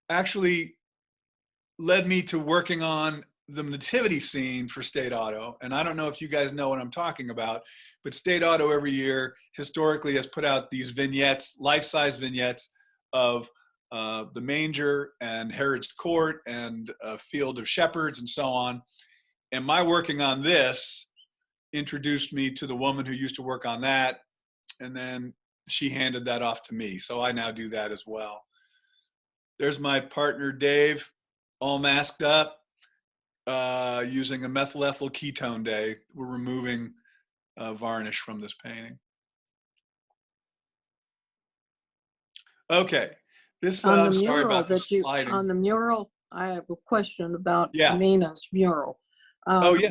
[SPEAKER 1] actually led me to working on the nativity scene for State Auto. And I don't know if you guys know what I'm talking about, but State Auto every year historically has put out these vignettes, life-size vignettes of the manger and Herod's court and a field of shepherds and so on. And my working on this introduced me to the woman who used to work on that. And then she handed that off to me. So I now do that as well. There's my partner, Dave, all masked up, using a methyl ethyl ketone day. We're removing varnish from this painting. Okay. This,
[SPEAKER 7] On the
[SPEAKER 1] sorry
[SPEAKER 7] mural
[SPEAKER 1] about this sliding.
[SPEAKER 7] on the mural, I have a question about
[SPEAKER 1] Yeah.
[SPEAKER 7] Mina's mural.
[SPEAKER 1] Oh, yeah.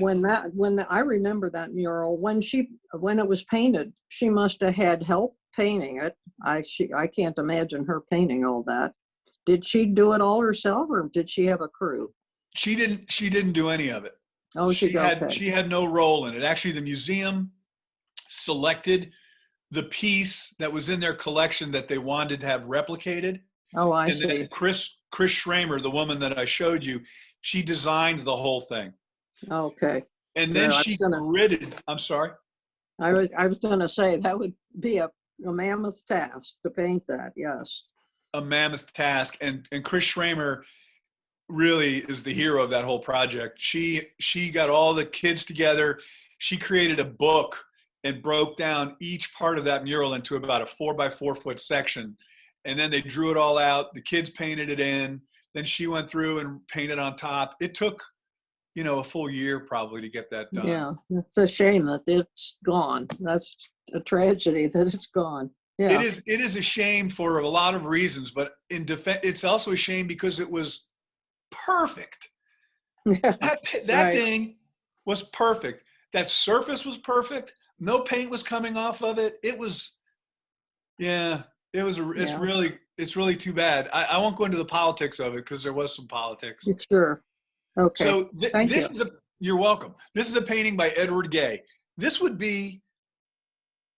[SPEAKER 7] I remember that mural, when it was painted, she must have had help painting it. I can't imagine her painting all that. Did she do it all herself, or did she have a crew?
[SPEAKER 1] She didn't do any of it.
[SPEAKER 7] Oh,
[SPEAKER 1] she
[SPEAKER 7] okay.
[SPEAKER 1] had no role in it. Actually, the museum selected the piece that was in their collection that they wanted to have replicated.
[SPEAKER 7] Oh, I
[SPEAKER 1] and
[SPEAKER 7] see.
[SPEAKER 1] then Chris Schramer, the woman that I showed you, she designed the whole thing.
[SPEAKER 7] Okay.
[SPEAKER 1] And then
[SPEAKER 7] Yeah,
[SPEAKER 1] she gridded. I'm sorry.
[SPEAKER 7] I was going to say that would be a mammoth task to paint that. Yes.
[SPEAKER 1] A mammoth task. And Chris Schramer really is the hero of that whole project. She got all the kids together. She created a book and broke down each part of that mural into about a 4x4 foot section. And then they drew it all out. The kids painted it in. Then she went through and painted on top. It took, a full year probably to get that done.
[SPEAKER 7] Yeah, it's a shame that it's gone. That's a tragedy that it's gone. Yeah.
[SPEAKER 1] It is a shame for a lot of reasons, but in defense, it's also a shame because it was perfect.
[SPEAKER 7] Yeah.
[SPEAKER 1] That
[SPEAKER 7] Right.
[SPEAKER 1] thing was perfect. That surface was perfect. No paint was coming off of it. It was, it's really too bad. I won't go into the politics of it because there was some politics.
[SPEAKER 7] Sure. Okay.
[SPEAKER 1] So
[SPEAKER 7] Thank you.
[SPEAKER 1] You're welcome. This is a painting by Edward Gay. This would be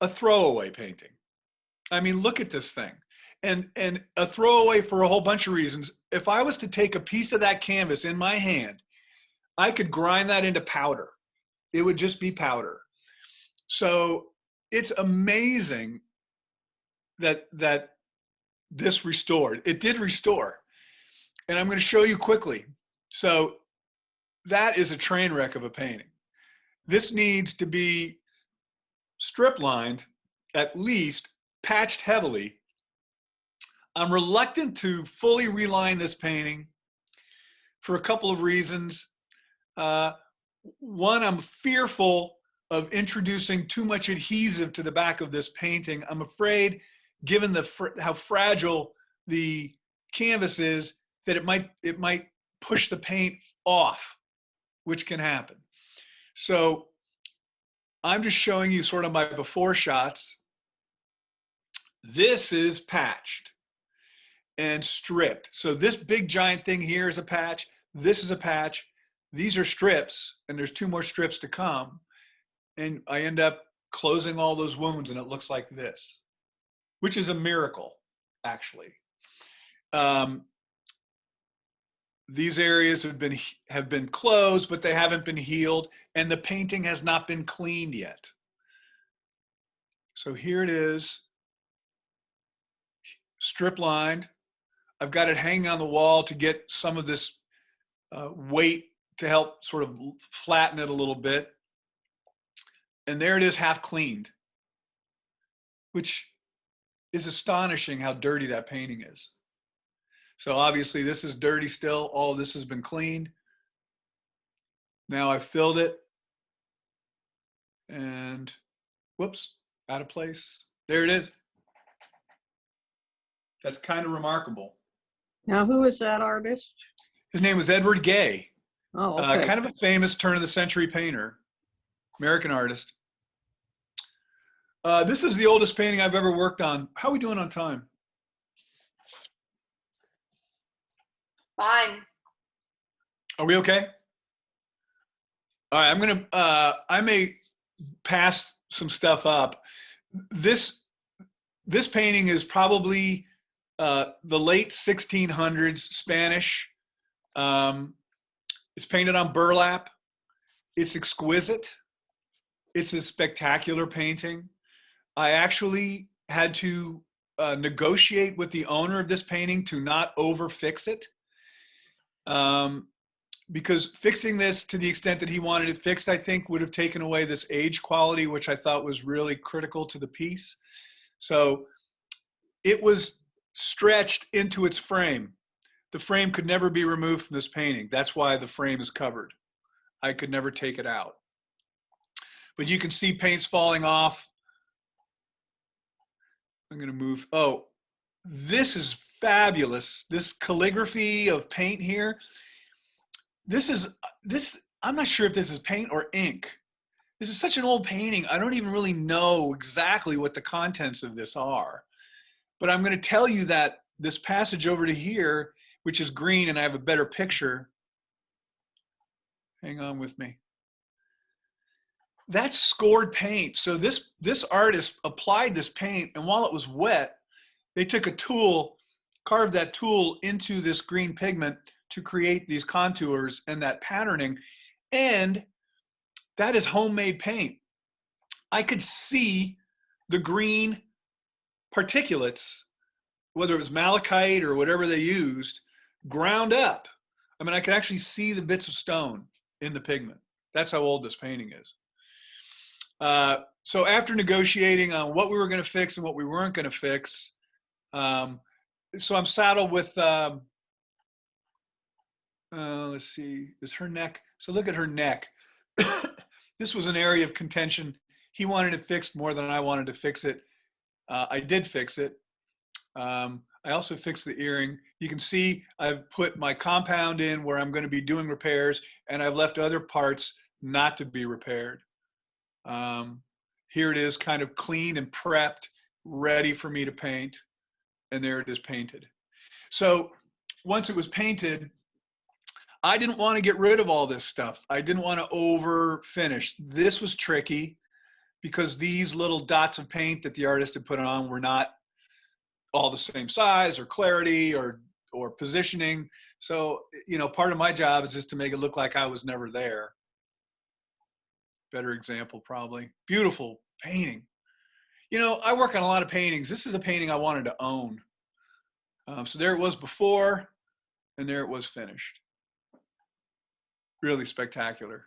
[SPEAKER 1] a throwaway painting. I mean, look at this thing. And a throwaway for a whole bunch of reasons. If I was to take a piece of that canvas in my hand, I could grind that into powder. It would just be powder. So it's amazing that this restored. It did restore. And I'm going to show you quickly. So that is a train wreck of a painting. This needs to be strip lined, at least patched heavily. I'm reluctant to fully reline this painting for a couple of reasons. One, I'm fearful of introducing too much adhesive to the back of this painting. I'm afraid, given how fragile the canvas is, that it might push the paint off, which can happen. So I'm just showing you sort of my before shots. This is patched and stripped. So this big giant thing here is a patch. This is a patch. These are strips, and there's 2 more strips to come. And I end up closing all those wounds, and it looks like this, which is a miracle, actually. These areas have been closed, but they haven't been healed, and the painting has not been cleaned yet. So here it is, strip lined. I've got it hanging on the wall to get some of this weight to help sort of flatten it a little bit. And there it is, half cleaned, which is astonishing how dirty that painting is. So obviously this is dirty still. All of this has been cleaned. Now I've filled it, and whoops, out of place. There it is. That's kind of remarkable.
[SPEAKER 7] Now, who is that artist?
[SPEAKER 1] His name was Edward Gay.
[SPEAKER 7] Oh, okay.
[SPEAKER 1] Kind of a famous turn of the century painter, American artist. This is the oldest painting I've ever worked on. How are we doing on time?
[SPEAKER 4] Fine.
[SPEAKER 1] Are we okay? All right, I may pass some stuff up. This painting is probably the late 1600s Spanish. It's painted on burlap. It's exquisite. It's a spectacular painting. I actually had to negotiate with the owner of this painting to not over fix it. Because fixing this to the extent that he wanted it fixed, I think would have taken away this age quality, which I thought was really critical to the piece. So it was stretched into its frame. The frame could never be removed from this painting. That's why the frame is covered. I could never take it out. But you can see paint's falling off. I'm going to move. Oh, this is fabulous. This calligraphy of paint here. I'm not sure if this is paint or ink. This is such an old painting. I don't even really know exactly what the contents of this are. But I'm going to tell you that this passage over to here, which is green, and I have a better picture. Hang on with me. That's scored paint. So this artist applied this paint, and while it was wet, they took a tool, carved that tool into this green pigment to create these contours and that patterning. And that is homemade paint. I could see the green particulates, whether it was malachite or whatever they used, ground up. I mean, I could actually see the bits of stone in the pigment. That's how old this painting is. So after negotiating on what we were going to fix and what we weren't going to fix, so I'm saddled with, let's see, is her neck. So look at her neck. This was an area of contention. He wanted it fixed more than I wanted to fix it. I did fix it. I also fixed the earring. You can see I've put my compound in where I'm going to be doing repairs, and I've left other parts not to be repaired. Here it is, kind of clean and prepped, ready for me to paint. And there it is painted. So once it was painted, I didn't want to get rid of all this stuff. I didn't want to over finish. This was tricky because these little dots of paint that the artist had put on were not all the same size or clarity or positioning. So, you know, part of my job is just to make it look like I was never there. better example probably. Beautiful painting. You know, I work on a lot of paintings. This is a painting I wanted to own. So there it was before, and there it was finished. Really spectacular.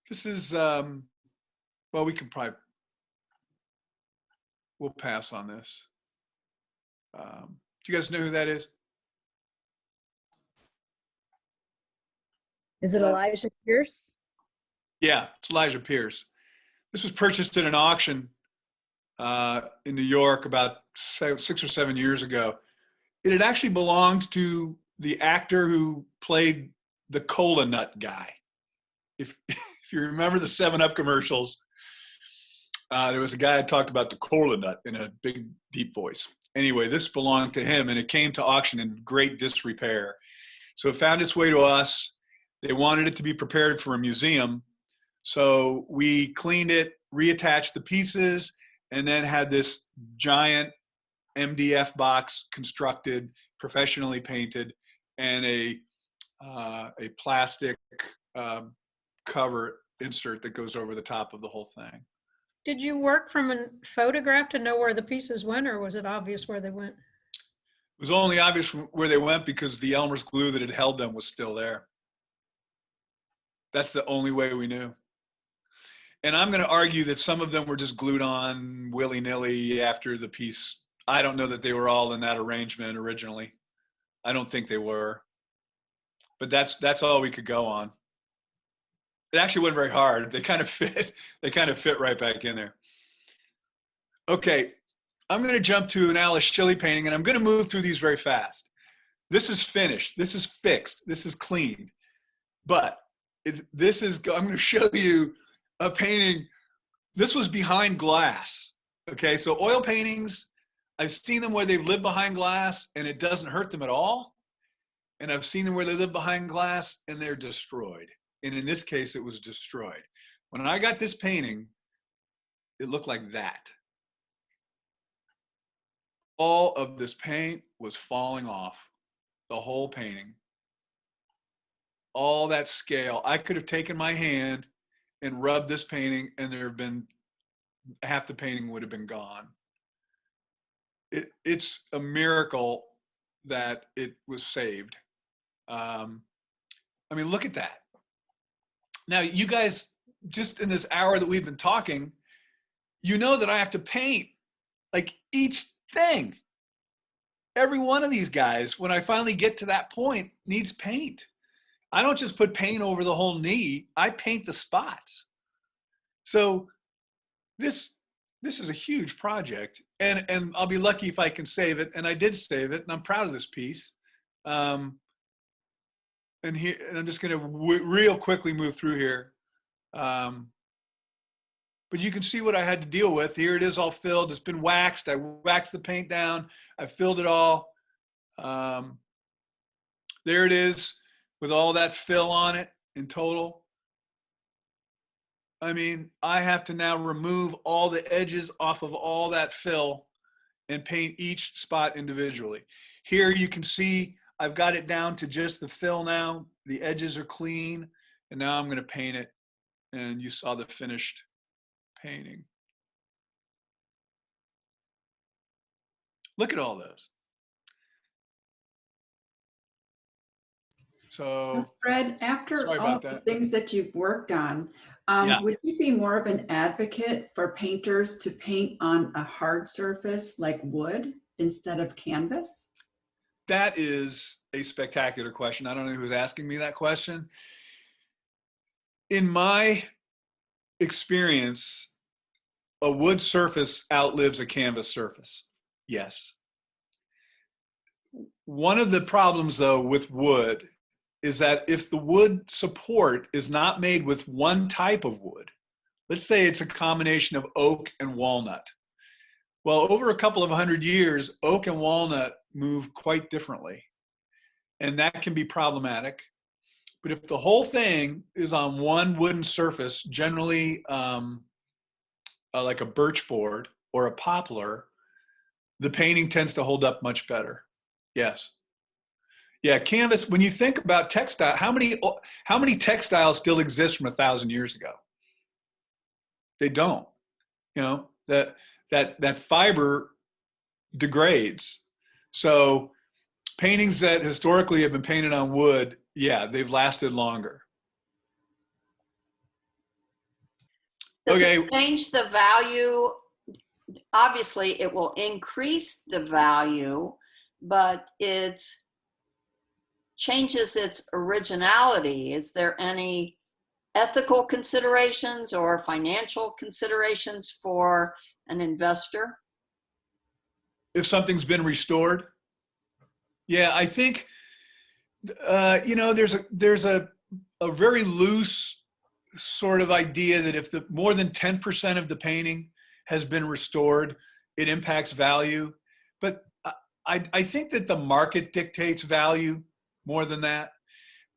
[SPEAKER 1] This is, well, we'll pass on this. Do you guys know who that is?
[SPEAKER 8] Is it Elijah Pierce?
[SPEAKER 1] Yeah, it's Elijah Pierce. This was purchased at an auction in New York about 6 or 7 years ago. It had actually belonged to the actor who played the cola nut guy. If you remember the 7-Up commercials, there was a guy that talked about the cola nut in a big, deep voice. Anyway, this belonged to him, and it came to auction in great disrepair. So it found its way to us. They wanted it to be prepared for a museum. So we cleaned it, reattached the pieces, and then had this giant MDF box constructed, professionally painted, and a plastic cover insert that goes over the top of the whole thing.
[SPEAKER 3] Did you work from a photograph to know where the pieces went, or was it obvious where they went?
[SPEAKER 1] It was only obvious where they went because the Elmer's glue that had held them was still there. That's the only way we knew. And I'm going to argue that some of them were just glued on willy-nilly after the piece. I don't know that they were all in that arrangement originally. I don't think they were. But that's all we could go on. It actually wasn't very hard. They kind of fit. They kind of fit right back in there. Okay, I'm going to jump to an Alice Shilley painting, and I'm going to move through these very fast. This is finished. This is fixed. This is cleaned. But I'm going to show you a painting. This was behind glass. Okay, so oil paintings, I've seen them where they've lived behind glass and it doesn't hurt them at all. And I've seen them where they live behind glass and they're destroyed. And in this case, it was destroyed. When I got this painting, it looked like that. All of this paint was falling off, the whole painting. All that scale. I could have taken my hand and rubbed this painting and there have been, half the painting would have been gone. It's a miracle that it was saved. I mean, look at that. Now, you guys, just in this hour that we've been talking, you know that I have to paint like each thing. Every one of these guys, when I finally get to that point, needs paint. I don't just put paint over the whole knee, I paint the spots. So this is a huge project, and I'll be lucky if I can save it, and I did save it, and I'm proud of this piece. And I'm just going to real quickly move through here. But you can see what I had to deal with. Here it is all filled. It's been waxed. I waxed the paint down. I filled it all. There it is with all that fill on it in total. I mean, I have to now remove all the edges off of all that fill and paint each spot individually. Here you can see I've got it down to just the fill now. The edges are clean, and now I'm going to paint it. And you saw the finished painting. Look at all those. So
[SPEAKER 5] Fred, after
[SPEAKER 1] sorry
[SPEAKER 5] all
[SPEAKER 1] about
[SPEAKER 5] the
[SPEAKER 1] that.
[SPEAKER 5] things that you've worked on,
[SPEAKER 1] Yeah.
[SPEAKER 5] would you be more of an advocate for painters to paint on a hard surface like wood instead of canvas?
[SPEAKER 1] That is a spectacular question. I don't know who's asking me that question. In my experience, a wood surface outlives a canvas surface. Yes. One of the problems, though, with wood is that if the wood support is not made with one type of wood, let's say it's a combination of oak and walnut. Well, over a couple of 100 years, oak and walnut move quite differently, and that can be problematic. But if the whole thing is on one wooden surface, generally like a birch board or a poplar, the painting tends to hold up much better. Yes. Yeah, canvas, when you think about textile, how many textiles still exist from 1,000 years ago? They don't. You know, that fiber degrades. So paintings that historically have been painted on wood, yeah, they've lasted longer.
[SPEAKER 4] Does
[SPEAKER 1] Okay.
[SPEAKER 4] it change the value? Obviously, it will increase the value, but it changes its originality. Is there any ethical considerations or financial considerations for an investor?
[SPEAKER 1] If something's been restored, yeah, I think there's a very loose sort of idea that if the more than 10% of the painting has been restored, it impacts value. But I think that the market dictates value more than that.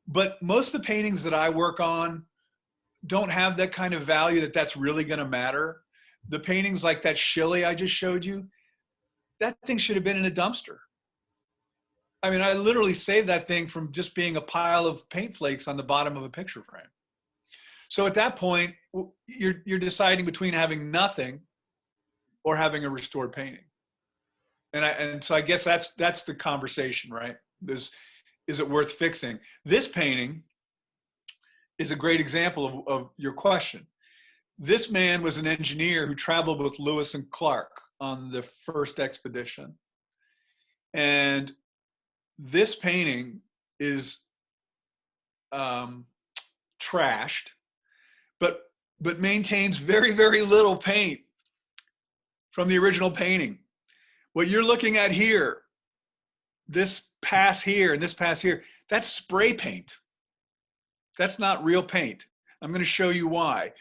[SPEAKER 1] But most of the paintings that I work on don't have that kind of value that's really going to matter. The paintings like that Shilley I just showed you, that thing should have been in a dumpster. I mean, I literally saved that thing from just being a pile of paint flakes on the bottom of a picture frame. So at that point, you're deciding between having nothing or having a restored painting. And so I guess that's the conversation, right? Is it worth fixing? This painting is a great example of your question. This man was an engineer who traveled with Lewis and Clark on the first expedition. And this painting is trashed, but maintains very, very little paint from the original painting. What you're looking at here, this pass here and this pass here, that's spray paint. That's not real paint. I'm going to show you why.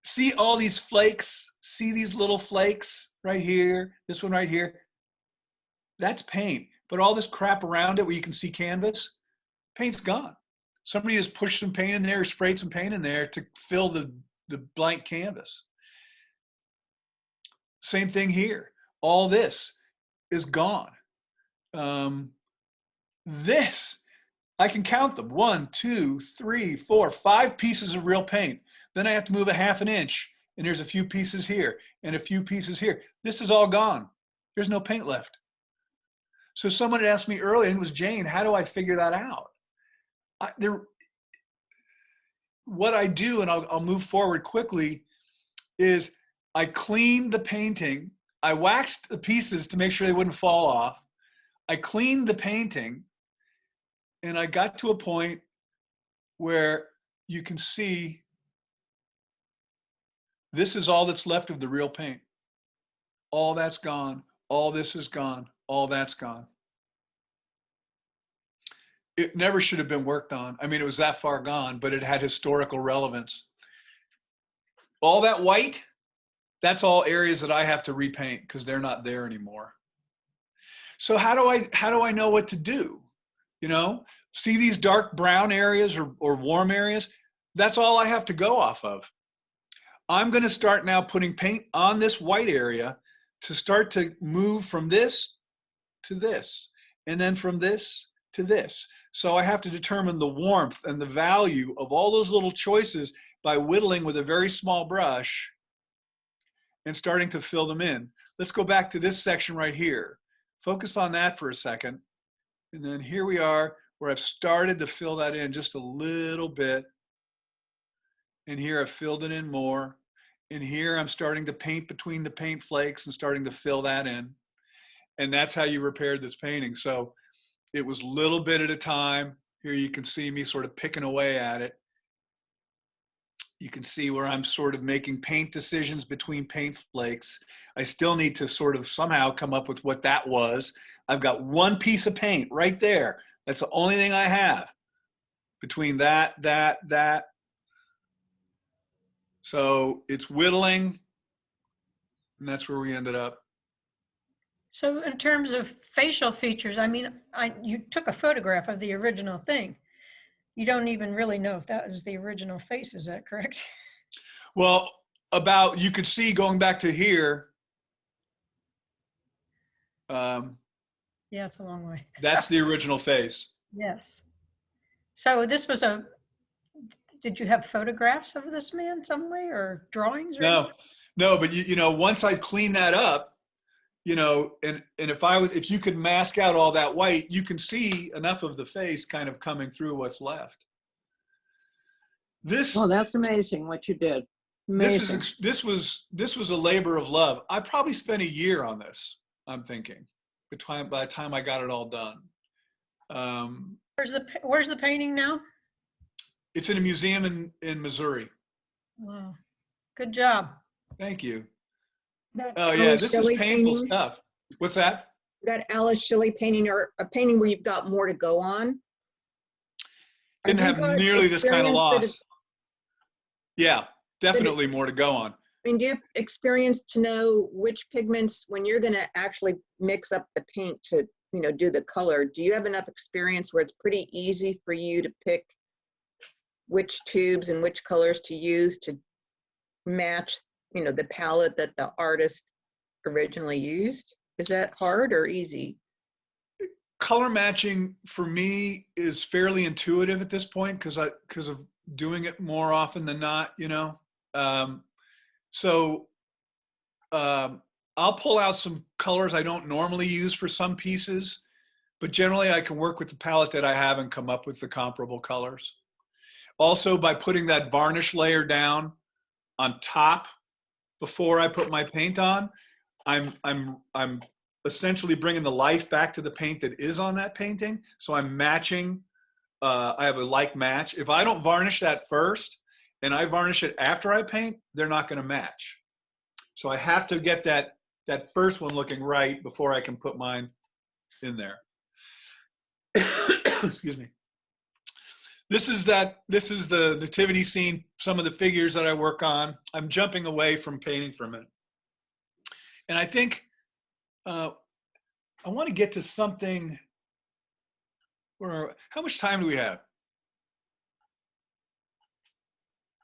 [SPEAKER 1] See all these flakes? See these little flakes right here? This one right here? That's paint. But all this crap around it where you can see canvas, paint's gone. Somebody has pushed some paint in there or sprayed some paint in there to fill the blank canvas. Same thing here. All this is gone. This, I can count them. 1, 2, 3, 4, 5 pieces of real paint. Then I have to move a ½ inch, and there's a few pieces here and a few pieces here. This is all gone. There's no paint left. So someone had asked me earlier, and it was Jane, how do I figure that out? What I do, and I'll move forward quickly, is I cleaned the painting. I waxed the pieces to make sure they wouldn't fall off. I cleaned the painting, and I got to a point where you can see this is all that's left of the real paint. All that's gone. All this is gone. All that's gone. It never should have been worked on. I mean, it was that far gone, but it had historical relevance. All that white, that's all areas that I have to repaint because they're not there anymore. So how do I know what to do? You know, see these dark brown areas or warm areas? That's all I have to go off of. I'm going to start now putting paint on this white area to start to move from this to this, and then from this to this. So I have to determine the warmth and the value of all those little choices by whittling with a very small brush and starting to fill them in. Let's go back to this section right here. Focus on that for a second. And then here we are where I've started to fill that in just a little bit. And here I've filled it in more. And here I'm starting to paint between the paint flakes and starting to fill that in. And that's how you repaired this painting. So it was a little bit at a time. Here you can see me sort of picking away at it. You can see where I'm sort of making paint decisions between paint flakes. I still need to sort of somehow come up with what that was. I've got one piece of paint right there. That's the only thing I have between that. So it's whittling, and that's where we ended up.
[SPEAKER 3] So in terms of facial features, I mean, you took a photograph of the original thing. You don't even really know if that was the original face, is that correct?
[SPEAKER 1] Well, you could see going back to here,
[SPEAKER 3] Yeah, it's a long way.
[SPEAKER 1] That's the original face.
[SPEAKER 3] Yes. So this was did you have photographs of this man some way or drawings? Or anything?
[SPEAKER 1] No, but you know, once I clean that up, you know, and if you could mask out all that white, you can see enough of the face kind of coming through what's left.
[SPEAKER 7] Oh, that's amazing what you did. Amazing.
[SPEAKER 1] This was a labor of love. I probably spent a year on this, I'm thinking, by the time I got it all done.
[SPEAKER 3] Where's the painting now?
[SPEAKER 1] It's in a museum in Missouri.
[SPEAKER 3] Wow. Good job.
[SPEAKER 1] Thank you.
[SPEAKER 2] That
[SPEAKER 1] Oh yeah,
[SPEAKER 2] Alice
[SPEAKER 1] this
[SPEAKER 2] Shelley
[SPEAKER 1] is painful
[SPEAKER 2] painting,
[SPEAKER 1] stuff. What's that?
[SPEAKER 2] that Alice Shelley painting, or a painting where you've got more to go on?
[SPEAKER 1] Didn't have nearly this kind of loss. Yeah, definitely more to go on.
[SPEAKER 2] I mean, do you have experience to know which pigments, when you're going to actually mix up the paint to, you know, do the color, do you have enough experience where it's pretty easy for you to pick which tubes and which colors to use to match, you know, the palette that the artist originally used? Is that hard or easy?
[SPEAKER 1] Color matching for me is fairly intuitive at this point because of doing it more often than not, you know. I'll pull out some colors I don't normally use for some pieces, but generally I can work with the palette that I have and come up with the comparable colors. Also, by putting that varnish layer down on top before I put my paint on, I'm essentially bringing the life back to the paint that is on that painting. So I'm matching. I have a like match. If I don't varnish that first and I varnish it after I paint, they're not going to match. So I have to get that first one looking right before I can put mine in there. Excuse me. This is the nativity scene, some of the figures that I work on. I'm jumping away from painting for a minute. And I think I want to get to something where, how much time do we have?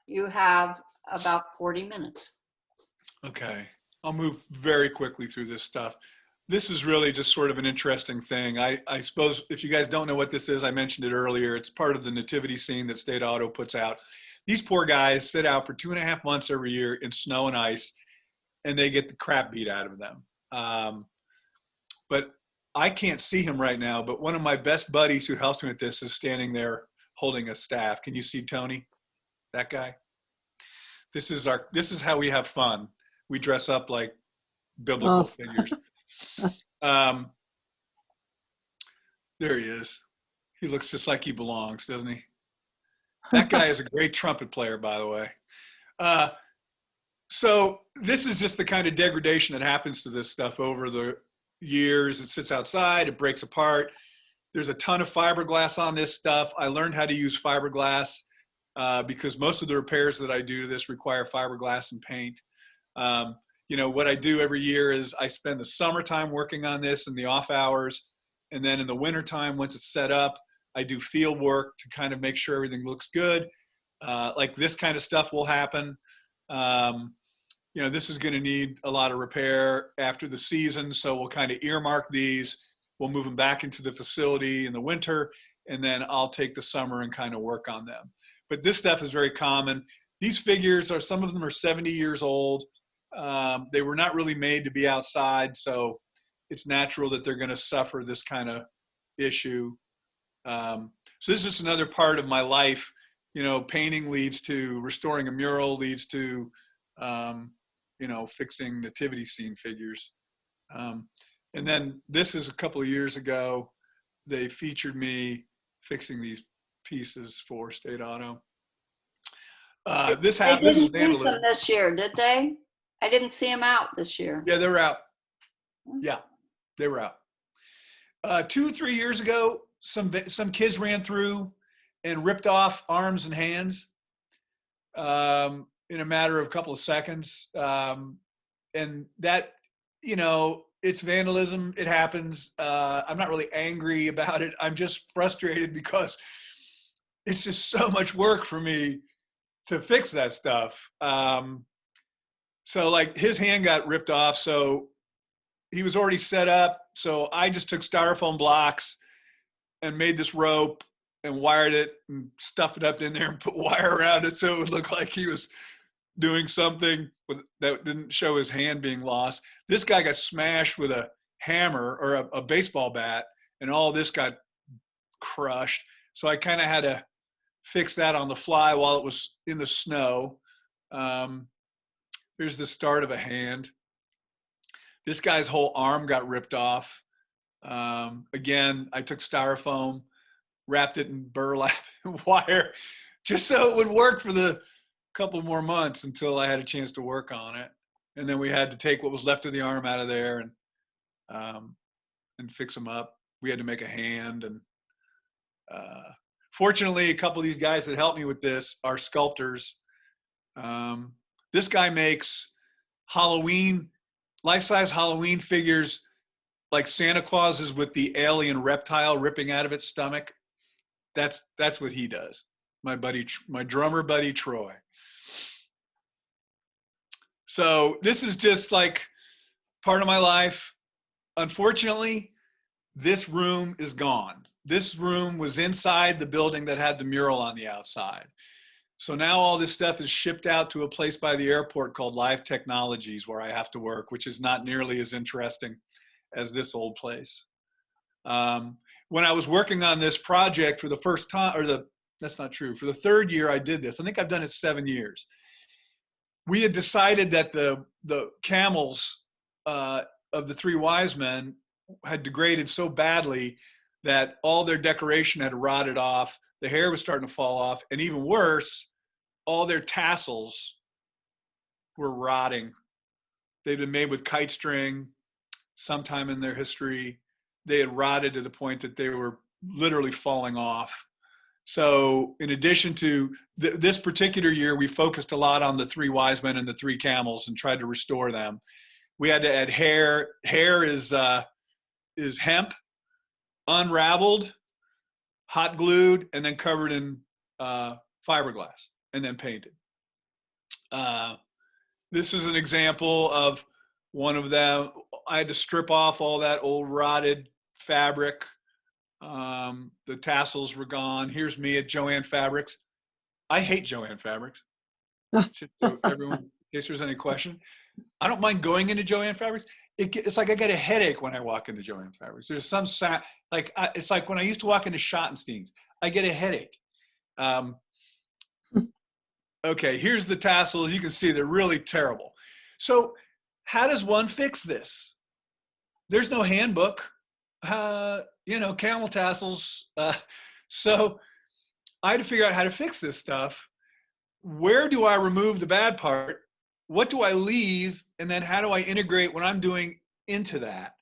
[SPEAKER 4] You have about 40 minutes.
[SPEAKER 1] Okay, I'll move very quickly through this stuff. This is really just sort of an interesting thing. I suppose if you guys don't know what this is, I mentioned it earlier. It's part of the nativity scene that State Auto puts out. These poor guys sit out for 2.5 months every year in snow and ice, and they get the crap beat out of them. But I can't see him right now, but one of my best buddies who helps me with this is standing there holding a staff. Can you see Tony? That guy? This is how we have fun. We dress up like biblical figures. There he is. He looks just like he belongs, doesn't he? That guy is a great trumpet player, by the way. So this is just the kind of degradation that happens to this stuff over the years. It sits outside, it breaks apart. There's a ton of fiberglass on this stuff. I learned how to use fiberglass because most of the repairs that I do to this require fiberglass and paint. You know, what I do every year is I spend the summertime working on this in the off hours. And then in the wintertime, once it's set up, I do field work to kind of make sure everything looks good. Like this kind of stuff will happen. You know, this is going to need a lot of repair after the season. So we'll kind of earmark these. We'll move them back into the facility in the winter. And then I'll take the summer and kind of work on them. But this stuff is very common. These figures are, some of them are 70 years old. They were not really made to be outside, so it's natural that they're going to suffer this kind of issue. So this is just another part of my life. You know, painting leads to restoring a mural, leads to, you know, fixing nativity scene figures. And then this is a couple of years ago, they featured me fixing these pieces for State Auto. This happened. This is vandalism.
[SPEAKER 4] This year, did they? I didn't see them out this year.
[SPEAKER 1] Yeah, they were out. Yeah, they were out. 2 or 3 years ago, some kids ran through and ripped off arms and hands in a matter of a couple of seconds. And that, you know, it's vandalism. It happens. I'm not really angry about it. I'm just frustrated because it's just so much work for me to fix that stuff. So like his hand got ripped off. So he was already set up. So I just took styrofoam blocks and made this rope and wired it and stuffed it up in there and put wire around it so it would look like he was doing something that didn't show his hand being lost. This guy got smashed with a hammer or a baseball bat, and all this got crushed. So I kind of had to fix that on the fly while it was in the snow. Here's the start of a hand. This guy's whole arm got ripped off. Again, I took styrofoam, wrapped it in burlap and wire just so it would work for the couple more months until I had a chance to work on it. And then we had to take what was left of the arm out of there and fix them up. We had to make a hand. And fortunately, a couple of these guys that helped me with this are sculptors. This guy makes life-size Halloween figures like Santa Claus's with the alien reptile ripping out of its stomach. That's what he does. My drummer buddy, Troy. So this is just like part of my life. Unfortunately, this room is gone. This room was inside the building that had the mural on the outside. So now all this stuff is shipped out to a place by the airport called Live Technologies where I have to work, which is not nearly as interesting as this old place. When I was working on this project for the first time, that's not true, for the third year I did this. I think I've done it 7 years. We had decided that the camels of the three wise men had degraded so badly that all their decoration had rotted off. The hair was starting to fall off. And even worse, all their tassels were rotting. They'd been made with kite string sometime in their history. They had rotted to the point that they were literally falling off. So in addition to this particular year, we focused a lot on the three wise men and the three camels and tried to restore them. We had to add hair. Hair is hemp, unraveled, hot glued, and then covered in fiberglass and then painted. This is an example of one of them. I had to strip off all that old rotted fabric. The tassels were gone. Here's me at Joann Fabrics. I hate Joann Fabrics. Just so everyone, in case there's any question, I don't mind going into Joann Fabrics. It's like I get a headache when I walk into Joann Fabrics. There's some it's like when I used to walk into Schottenstein's, I get a headache. Okay, here's the tassels. You can see they're really terrible. So how does one fix this? There's no handbook. Camel tassels. So I had to figure out how to fix this stuff. Where do I remove the bad part? What do I leave? And then how do I integrate what I'm doing into that?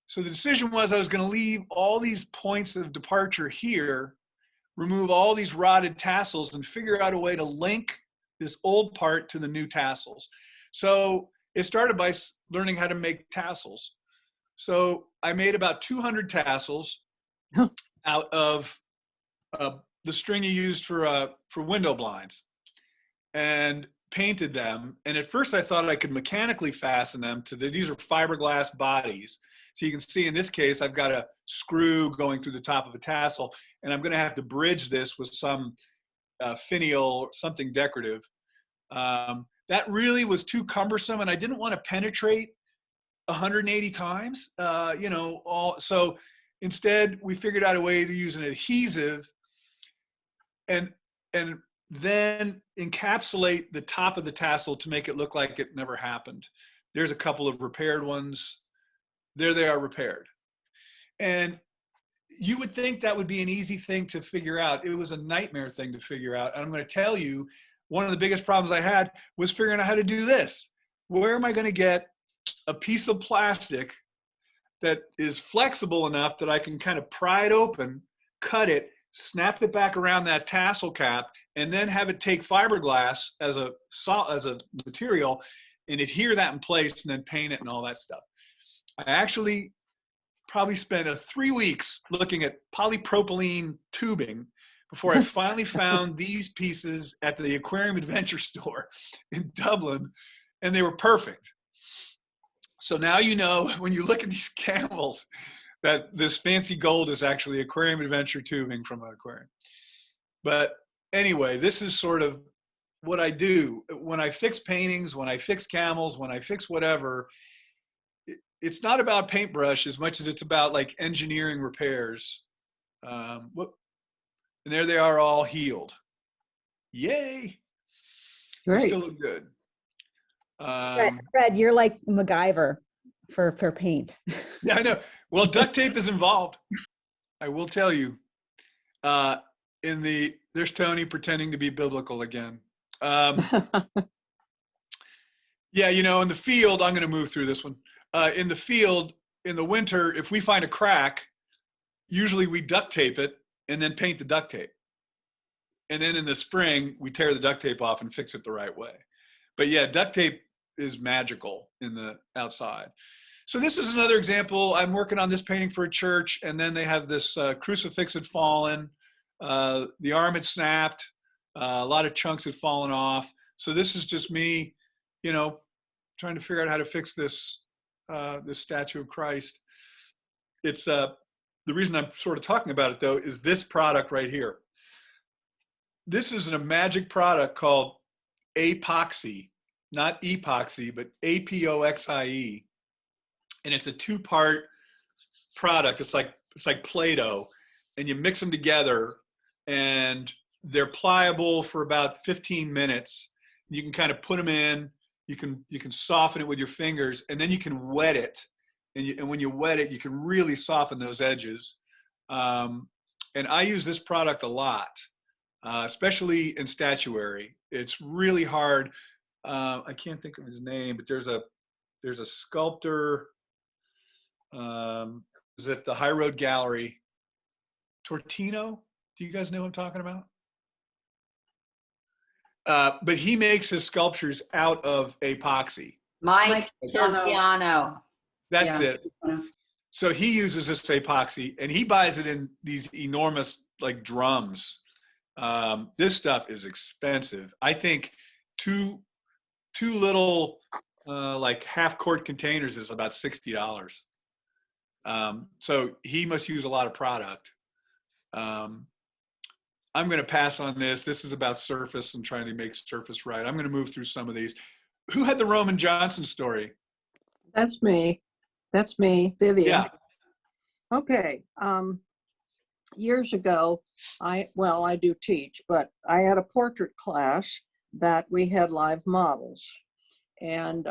[SPEAKER 1] So the decision was I was going to leave all these points of departure here, remove all these rotted tassels, and figure out a way to link this old part to the new tassels. So it started by learning how to make tassels. So I made about 200 tassels out of the string you used for window blinds, and painted them. And at first I thought I could mechanically fasten them to these are fiberglass bodies. So you can see in this case, I've got a screw going through the top of a tassel, and I'm going to have to bridge this with some finial or something decorative. That really was too cumbersome, and I didn't want to penetrate 180 times, so instead we figured out a way to use an adhesive and then encapsulate the top of the tassel to make it look like it never happened. There's a couple of repaired ones. There they are, repaired. And you would think that would be an easy thing to figure out. It was a nightmare thing to figure out. And I'm going to tell you, one of the biggest problems I had was figuring out how to do this. Where am I going to get a piece of plastic that is flexible enough that I can kind of pry it open, cut it, snap it back around that tassel cap, and then have it take fiberglass as a material and adhere that in place and then paint it and all that stuff. I actually probably spent 3 weeks looking at polypropylene tubing before I finally found these pieces at the Aquarium Adventure Store in Dublin, and they were perfect. So now you know when you look at these camels that this fancy gold is actually aquarium adventure tubing from an aquarium. But anyway, this is sort of what I do when I fix paintings, when I fix camels, when I fix whatever. It's not about paintbrush as much as it's about like engineering repairs. And there they are, all healed. Yay! They
[SPEAKER 7] Great.
[SPEAKER 1] still look good.
[SPEAKER 8] Fred, you're like MacGyver for paint.
[SPEAKER 1] Yeah, I know. Well, duct tape is involved. I will tell you. There's Tony pretending to be biblical again. Yeah, in the field, I'm going to move through this one. In the field, in the winter, if we find a crack, usually we duct tape it and then paint the duct tape. And then in the spring, we tear the duct tape off and fix it the right way. But yeah, duct tape is magical in the outside. So this is another example. I'm working on this painting for a church, and then they have this crucifix had fallen. The arm had snapped. A lot of chunks had fallen off. So this is just me, trying to figure out how to fix this statue of Christ. It's the reason I'm sort of talking about it though is this product right here. This is a magic product called Apoxie, not epoxy, but APOXIE, and it's a 2-part product. It's like Play-Doh, and you mix them together, and they're pliable for about 15 minutes. You can kind of put them in. You can soften it with your fingers, and then you can wet it. And when you wet it, you can really soften those edges. And I use this product a lot, especially in statuary. It's really hard. I can't think of his name, but there's a sculptor. Is at the High Road Gallery. Tortino? Do you guys know who I'm talking about? But he makes his sculptures out of epoxy.
[SPEAKER 4] Mike
[SPEAKER 5] Tisciano.
[SPEAKER 4] Tisciano.
[SPEAKER 1] That's
[SPEAKER 5] Yeah.
[SPEAKER 1] it. So he uses this epoxy, and he buys it in these enormous like drums. This stuff is expensive. I think two little like half-quart containers is about $60. So he must use a lot of product. I'm going to pass on this. This is about surface and trying to make surface right. I'm going to move through some of these. Who had the Roman Johnson story?
[SPEAKER 7] That's me. That's me, Vivian.
[SPEAKER 1] Yeah.
[SPEAKER 7] Okay. Years ago, I do teach, but I had a portrait class that we had live models. And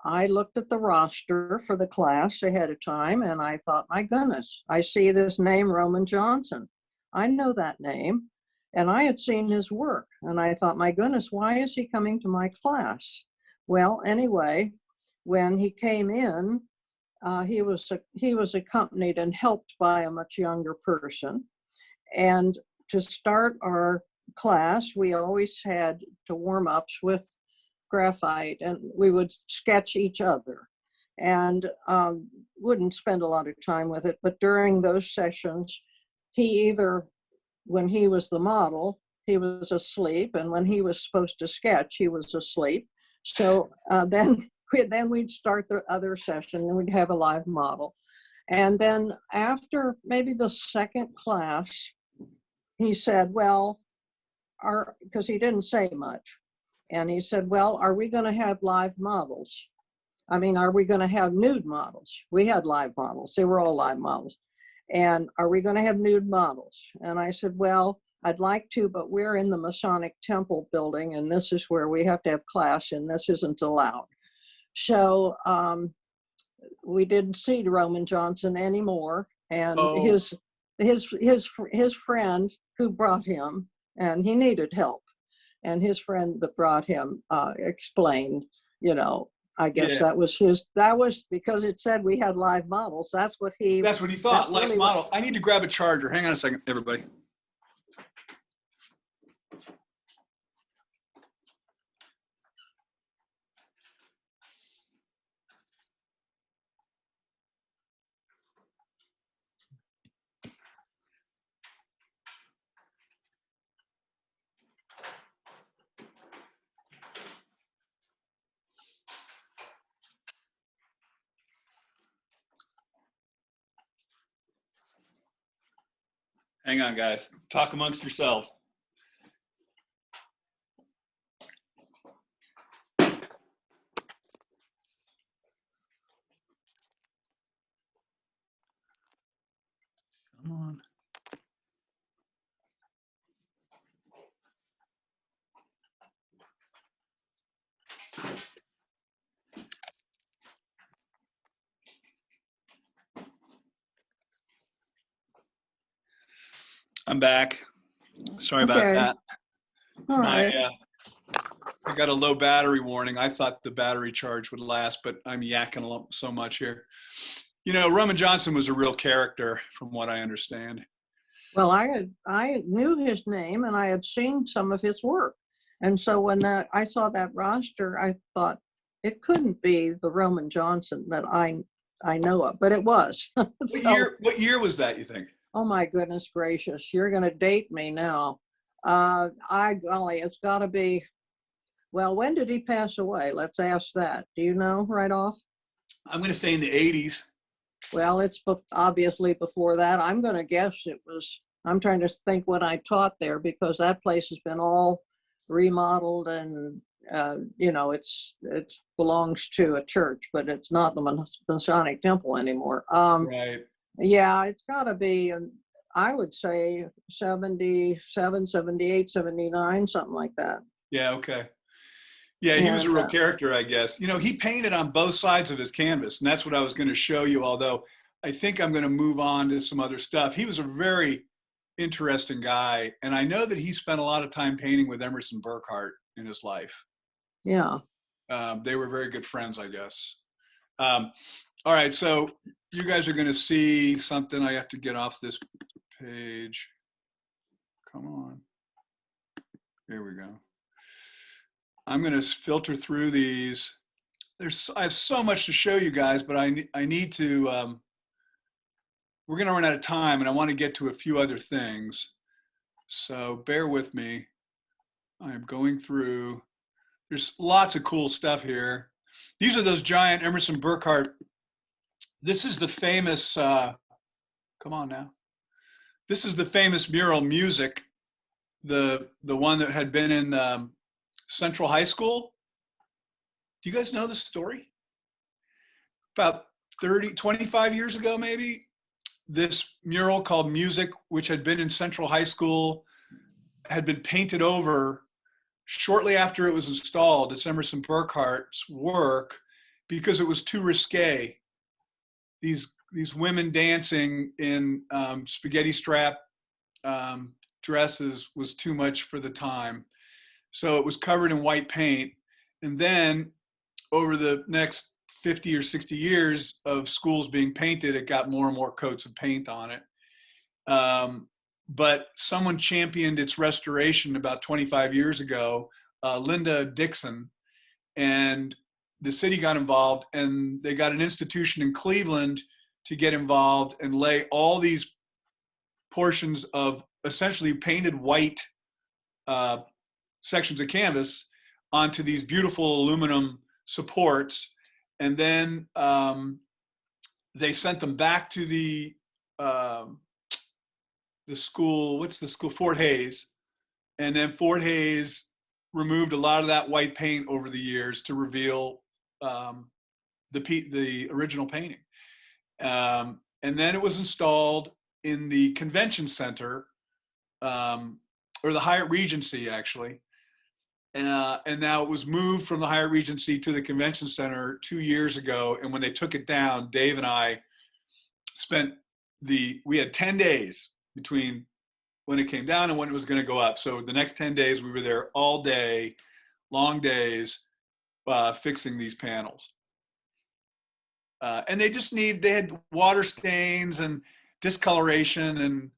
[SPEAKER 7] I looked at the roster for the class ahead of time, and I thought, my goodness, I see this name, Roman Johnson. I know that name, and I had seen his work, and I thought, my goodness, why is he coming to my class? Well, anyway, when he came in, he was accompanied and helped by a much younger person. And to start our class, we always had to warm ups with graphite, and we would sketch each other, and wouldn't spend a lot of time with it. But during those sessions, he either, when he was the model, he was asleep, and when he was supposed to sketch, he was asleep. So then we'd start the other session, and we'd have a live model. And then after maybe the second class, he said, well, because he didn't say much. And he said, well, are we going to have live models? I mean, are we going to have nude models? We had live models. They were all live models. And are we going to have nude models? And I said, well, I'd like to, but we're in the Masonic Temple building, and this is where we have to have class, and this isn't allowed. So we didn't see Roman Johnson anymore. And his friend who brought him, and he needed help, and his friend that brought him explained, I guess that was because it said we had live models. That's what he
[SPEAKER 1] thought, live model. I need to grab a charger. Hang on a second, everybody. Hang on, guys. Talk amongst yourselves. Come on. I'm back. Sorry about
[SPEAKER 7] Okay.
[SPEAKER 1] that.
[SPEAKER 7] All right.
[SPEAKER 1] I got a low battery warning. I thought the battery charge would last, but I'm yakking so much here. You know, Roman Johnson was a real character, from what I understand.
[SPEAKER 7] Well, I knew his name and I had seen some of his work. And so when I saw that roster, I thought it couldn't be the Roman Johnson that I know of, but it was.
[SPEAKER 1] What year was that, you think?
[SPEAKER 7] Oh my goodness gracious, you're going to date me now. Golly, it's got to be, well, when did he pass away? Let's ask that. Do you know right off?
[SPEAKER 1] I'm going to say in the 80s.
[SPEAKER 7] Well, it's obviously before that. I'm going to guess it was, I'm trying to think when I taught there, because that place has been all remodeled and, you know, it belongs to a church, but it's not the Masonic Temple anymore.
[SPEAKER 1] Right.
[SPEAKER 7] Yeah, it's got to be, I would say 77, 78, 79, something like that.
[SPEAKER 1] Yeah, okay. Yeah, he was a real character, I guess. You know, he painted on both sides of his canvas, and that's what I was going to show you, although I think I'm going to move on to some other stuff. He was a very interesting guy, and I know that he spent a lot of time painting with Emerson Burkhart in his life.
[SPEAKER 7] Yeah.
[SPEAKER 1] They were very good friends, I guess. All right, so you guys are going to see something. I have to get off this page. Come on. Here we go. I'm going to filter through these. I have so much to show you guys, but I need to, we're going to run out of time and I want to get to a few other things. So bear with me. I'm going through, there's lots of cool stuff here. These are those giant Emerson Burkhart. This is the famous, come on now. This is the famous mural Music, the one that had been in Central High School. Do you guys know the story? About 25 years ago, maybe, this mural called Music, which had been in Central High School, had been painted over shortly after it was installed. It's Emerson Burkhart's work because it was too risque. These women dancing in spaghetti strap dresses was too much for the time. So it was covered in white paint. And then over the next 50 or 60 years of schools being painted, it got more and more coats of paint on it. But someone championed its restoration about 25 years ago, Linda Dixon, and the city got involved, and they got an institution in Cleveland to get involved and lay all these portions of essentially painted white sections of canvas onto these beautiful aluminum supports. And then they sent them back to the school, what's the school? Fort Hayes. And then Fort Hayes removed a lot of that white paint over the years to reveal the original painting. And then it was installed in the convention center, or the Hyatt Regency, actually. And now it was moved from the Hyatt Regency to the convention center 2 years ago. And when they took it down, Dave and I we had 10 days between when it came down and when it was going to go up. So the next 10 days, we were there all day, long days, fixing these panels. And they had water stains and discoloration, and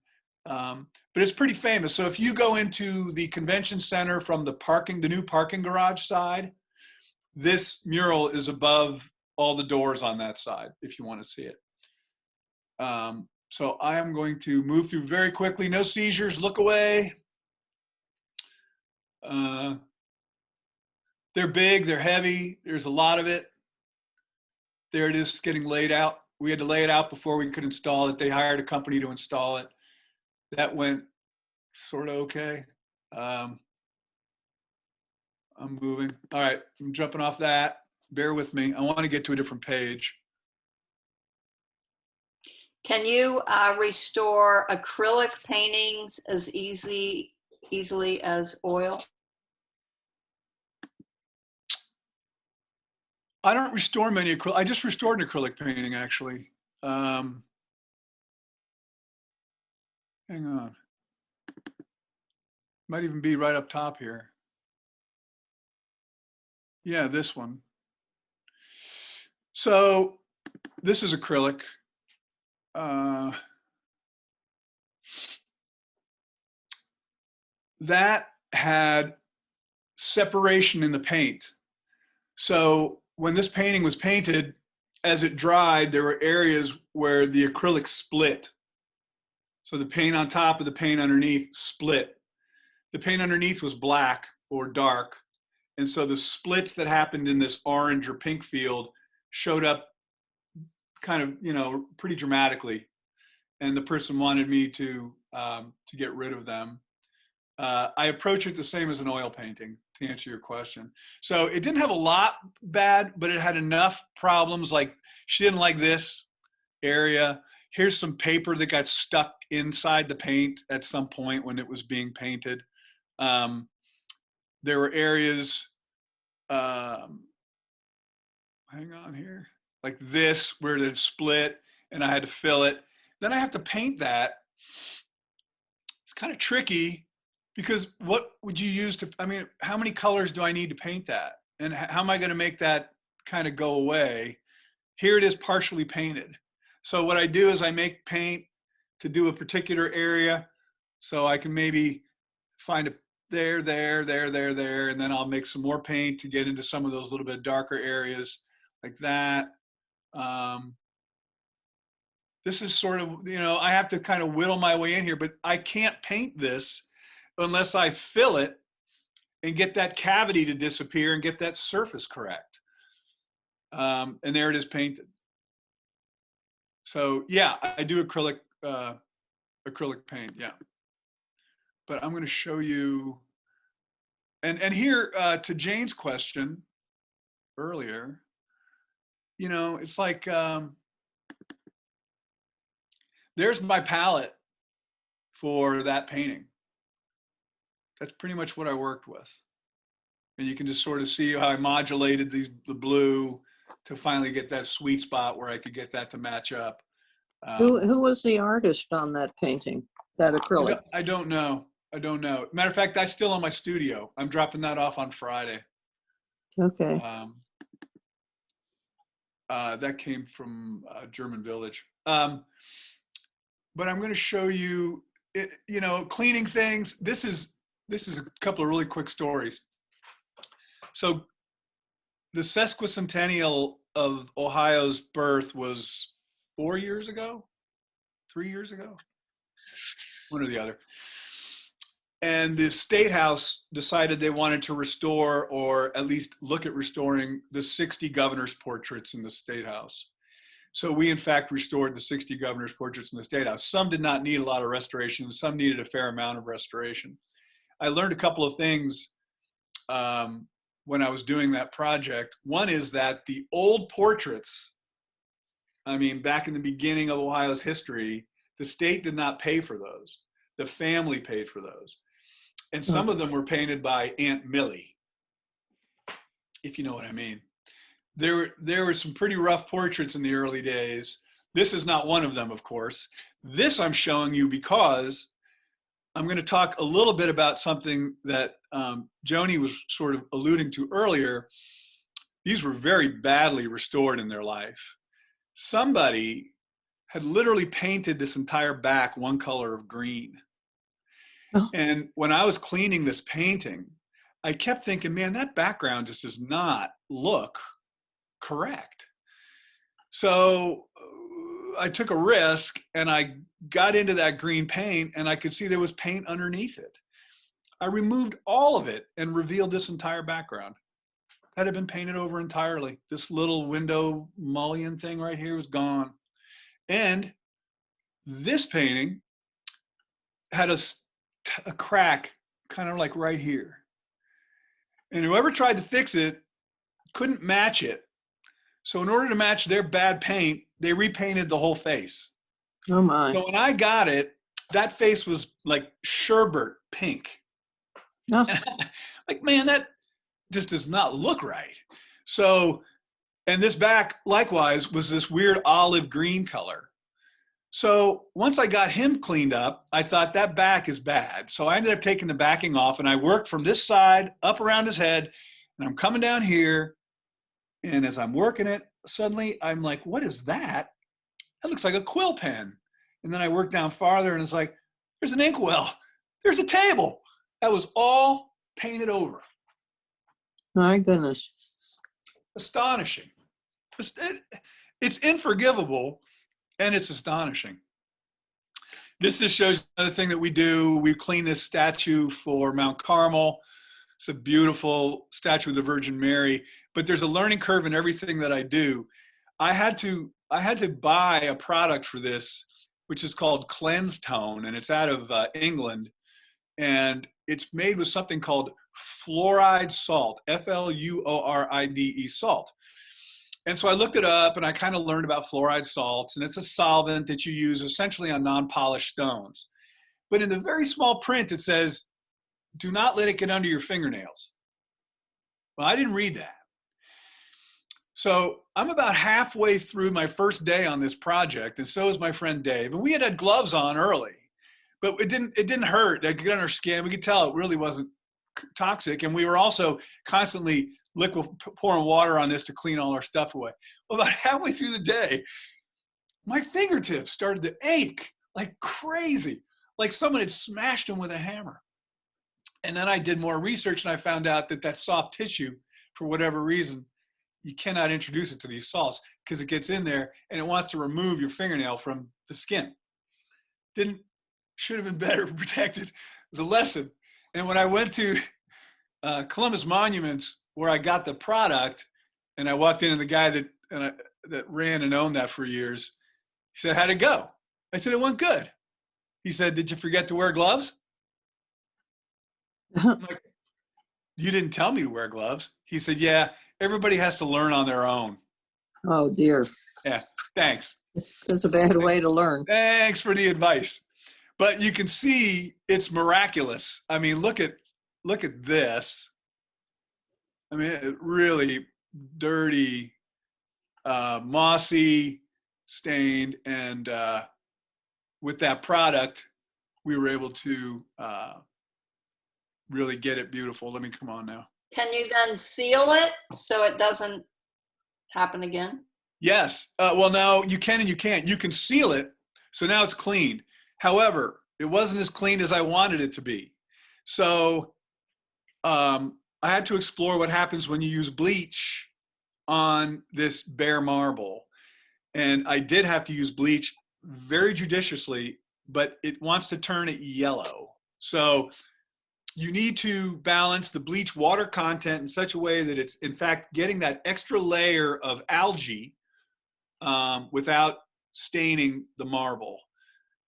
[SPEAKER 1] but it's pretty famous. So if you go into the convention center from the new parking garage side, this mural is above all the doors on that side, if you want to see it. So I am going to move through very quickly. No seizures, look away. They're big, they're heavy, there's a lot of it. There it is getting laid out. We had to lay it out before we could install it. They hired a company to install it. That went sort of okay. I'm moving. All right, I'm jumping off that. Bear with me. I want to get to a different page.
[SPEAKER 4] Can you restore acrylic paintings as easily as oil?
[SPEAKER 1] I don't restore many acrylic. I just restored an acrylic painting, actually. Hang on. Might even be right up top here. Yeah, this one. So this is acrylic. That had separation in the paint. So when this painting was painted, as it dried, there were areas where the acrylic split. So the paint on top of the paint underneath split. The paint underneath was black or dark. And so the splits that happened in this orange or pink field showed up kind of, you know, pretty dramatically. And the person wanted me to get rid of them. I approach it the same as an oil painting, to answer your question. So it didn't have a lot bad, but it had enough problems. Like, she didn't like this area. Here's some paper that got stuck inside the paint at some point when it was being painted. There were areas, hang on here, like this, where it split and I had to fill it. Then I have to paint that. It's kind of tricky, because what would you use to, I mean, how many colors do I need to paint that? And how am I going to make that kind of go away? Here it is partially painted. So what I do is I make paint to do a particular area. So I can maybe find a there, and then I'll make some more paint to get into some of those little bit darker areas like that. This is sort of, you know, I have to kind of whittle my way in here, but I can't paint this unless I fill it and get that cavity to disappear and get that surface correct. And there it is painted. So yeah, I do acrylic paint, yeah. But I'm going to show you, and here to Jane's question earlier, you know, it's like, there's my palette for that painting. That's pretty much what I worked with. And you can just sort of see how I modulated the blue to finally get that sweet spot where I could get that to match up.
[SPEAKER 7] Who was the artist on that painting, that acrylic?
[SPEAKER 1] I don't know. I don't know. Matter of fact, that's still on my studio. I'm dropping that off on Friday.
[SPEAKER 7] Okay.
[SPEAKER 1] That came from German Village. But I'm going to show you, you know, cleaning things. This is a couple of really quick stories. So the sesquicentennial of Ohio's birth was 4 years ago, 3 years ago, one or the other. And the State House decided they wanted to restore, or at least look at restoring, the 60 governors' portraits in the State House. So we, in fact, restored the 60 governors' portraits in the State House. Some did not need a lot of restoration. Some needed a fair amount of restoration. I learned a couple of things when I was doing that project. One is that the old portraits, I mean, back in the beginning of Ohio's history, the state did not pay for those. The family paid for those. And some of them were painted by Aunt Millie, if you know what I mean. There were some pretty rough portraits in the early days. This is not one of them, of course. This I'm showing you because I'm going to talk a little bit about something that Joni was sort of alluding to earlier. These were very badly restored in their life. Somebody had literally painted this entire back one color of green. Oh. And when I was cleaning this painting, I kept thinking, man, that background just does not look correct. So I took a risk and I got into that green paint, and I could see there was paint underneath it. I removed all of it and revealed this entire background that had been painted over entirely. This little window mullion thing right here was gone. And this painting had a crack kind of like right here. And whoever tried to fix it couldn't match it. So in order to match their bad paint, they repainted the whole face.
[SPEAKER 7] Oh my.
[SPEAKER 1] So when I got it, that face was like sherbet pink.
[SPEAKER 7] Oh,
[SPEAKER 1] Like, man, that just does not look right. So, and this back likewise was this weird olive green color. So once I got him cleaned up, I thought that back is bad. So I ended up taking the backing off, and I worked from this side up around his head, and I'm coming down here. And as I'm working it, suddenly I'm like, what is that? That looks like a quill pen. And then I work down farther, and it's like, there's an inkwell. There's a table. That was all painted over.
[SPEAKER 7] my goodness.
[SPEAKER 1] Astonishing. It's unforgivable, and it's astonishing. This just shows another thing that we do. We clean this statue for Mount Carmel. It's a beautiful statue of the Virgin Mary, but there's a learning curve in everything that I do. I had to buy a product for this, which is called Cleanse Tone, and it's out of England, and it's made with something called fluoride salt, Fluoride salt. And so I looked it up, and I kind of learned about fluoride salts, and it's a solvent that you use essentially on non-polished stones. But in the very small print, it says, do not let it get under your fingernails. Well, I didn't read that. So I'm about halfway through my first day on this project, and so is my friend Dave. And we had gloves on early, but it didn't hurt. It got on our skin. We could tell it really wasn't toxic. And we were also constantly pouring water on this to clean all our stuff away. Well, about halfway through the day, my fingertips started to ache like crazy, like someone had smashed them with a hammer. And then I did more research, and I found out that soft tissue, for whatever reason, you cannot introduce it to these salts because it gets in there and it wants to remove your fingernail from the skin. Should have been better protected. It was a lesson. And when I went to Columbus Monuments, where I got the product, and I walked in, and the guy that ran and owned that for years, he said, how'd it go? I said, it went good. He said, did you forget to wear gloves? I'm like, you didn't tell me to wear gloves. He said, yeah, everybody has to learn on their own.
[SPEAKER 7] Oh dear.
[SPEAKER 1] Yeah, thanks.
[SPEAKER 7] That's a bad way to learn.
[SPEAKER 1] Thanks for the advice. But you can see it's miraculous. I mean, look at this. I mean, it really dirty, mossy, stained, and with that product, we were able to really get it beautiful. Let me come on now.
[SPEAKER 4] Can you then seal it so it doesn't happen again?
[SPEAKER 1] Yes. Well, no, you can and you can't. You can seal it, so now it's cleaned. However, it wasn't as clean as I wanted it to be. So I had to explore what happens when you use bleach on this bare marble. And I did have to use bleach very judiciously, but it wants to turn it yellow. So you need to balance the bleach water content in such a way that it's, in fact, getting that extra layer of algae without staining the marble.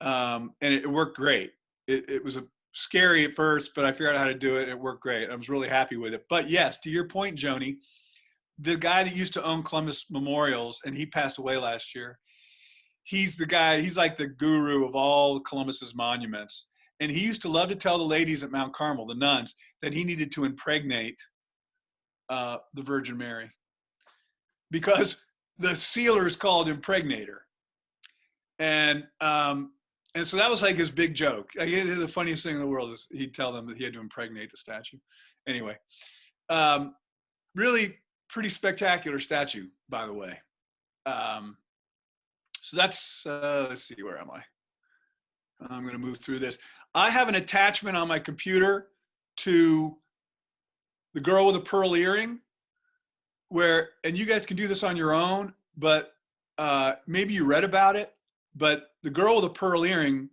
[SPEAKER 1] And it worked great. It was scary at first, but I figured out how to do it, and it worked great. I was really happy with it. But yes, to your point, Joni, the guy that used to own Columbus Memorials, and he passed away last year, he's the guy, he's like the guru of all Columbus's monuments. And he used to love to tell the ladies at Mount Carmel, the nuns, that he needed to impregnate the Virgin Mary, because the sealer is called impregnator. And so that was like his big joke. The funniest thing in the world is he'd tell them that he had to impregnate the statue. Anyway, really pretty spectacular statue, by the way. So that's, let's see, where am I? I'm going to move through this. I have an attachment on my computer to the girl with a pearl earring, and you guys can do this on your own, but maybe you read about it. But the girl with a pearl earring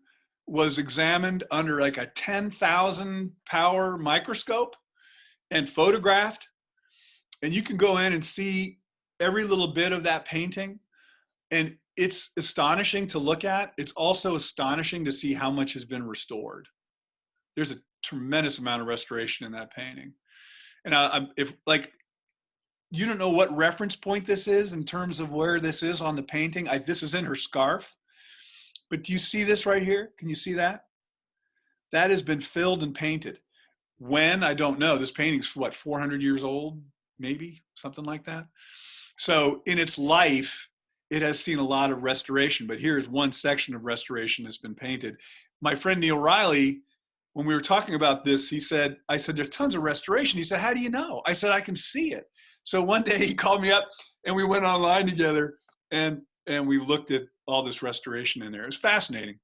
[SPEAKER 1] was examined under like a 10,000 power microscope and photographed. And you can go in and see every little bit of that painting. And it's astonishing to look at. It's also astonishing to see how much has been restored. There's a tremendous amount of restoration in that painting. And if like, you don't know what reference point this is in terms of where this is on the painting. This is in her scarf, but do you see this right here? Can you see that? That has been filled and painted. When, I don't know. This painting's what, 400 years old, maybe, something like that. So in its life, it has seen a lot of restoration, but here is one section of restoration that's been painted. My friend Neil Riley, when we were talking about this, I said, there's tons of restoration. He said, how do you know? I said, I can see it. So one day he called me up and we went online together and we looked at all this restoration in there. It was fascinating.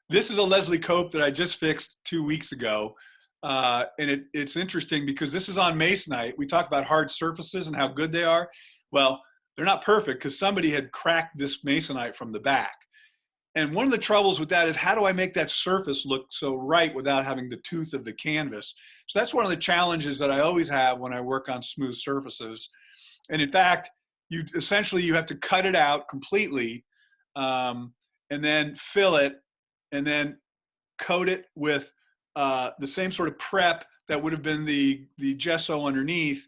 [SPEAKER 1] This is a Leslie Cope that I just fixed 2 weeks ago. And it's interesting because this is on Masonite. We talk about hard surfaces and how good they are. Well, they're not perfect because somebody had cracked this Masonite from the back. And one of the troubles with that is, how do I make that surface look so right without having the tooth of the canvas? So that's one of the challenges that I always have when I work on smooth surfaces. And in fact, you have to cut it out completely and then fill it and then coat it with the same sort of prep that would have been the gesso underneath,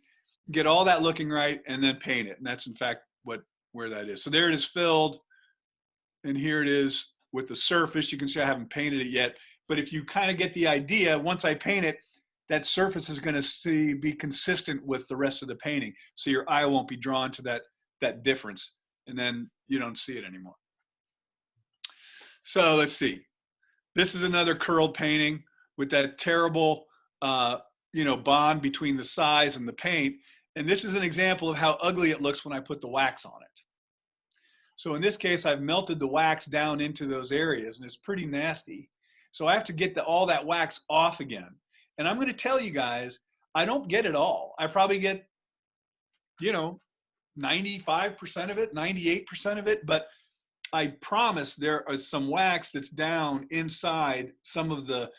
[SPEAKER 1] get all that looking right, and then paint it. And that's in fact where that is. So there it is filled, and here it is with the surface. You can see I haven't painted it yet, but if you kind of get the idea, once I paint it, that surface is going to be consistent with the rest of the painting. So your eye won't be drawn to that difference, and then you don't see it anymore. So let's see. This is another curled painting with that terrible, bond between the size and the paint. And this is an example of how ugly it looks when I put the wax on it. So in this case, I've melted the wax down into those areas and it's pretty nasty. So I have to get all that wax off again. And I'm going to tell you guys, I don't get it all. I probably get, 95% of it, 98% of it, but I promise there is some wax that's down inside some of the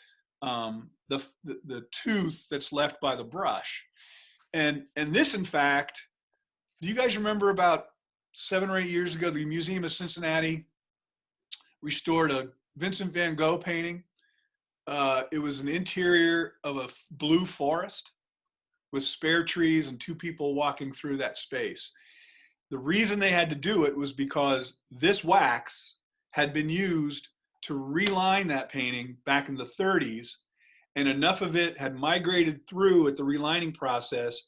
[SPEAKER 1] tooth that's left by the brush. And this, in fact, do you guys remember about 7 or 8 years ago, the Museum of Cincinnati restored a Vincent van Gogh painting? It was an interior of a blue forest with spare trees and 2 people walking through that space. The reason they had to do it was because this wax had been used to reline that painting back in the 30s, and enough of it had migrated through at the relining process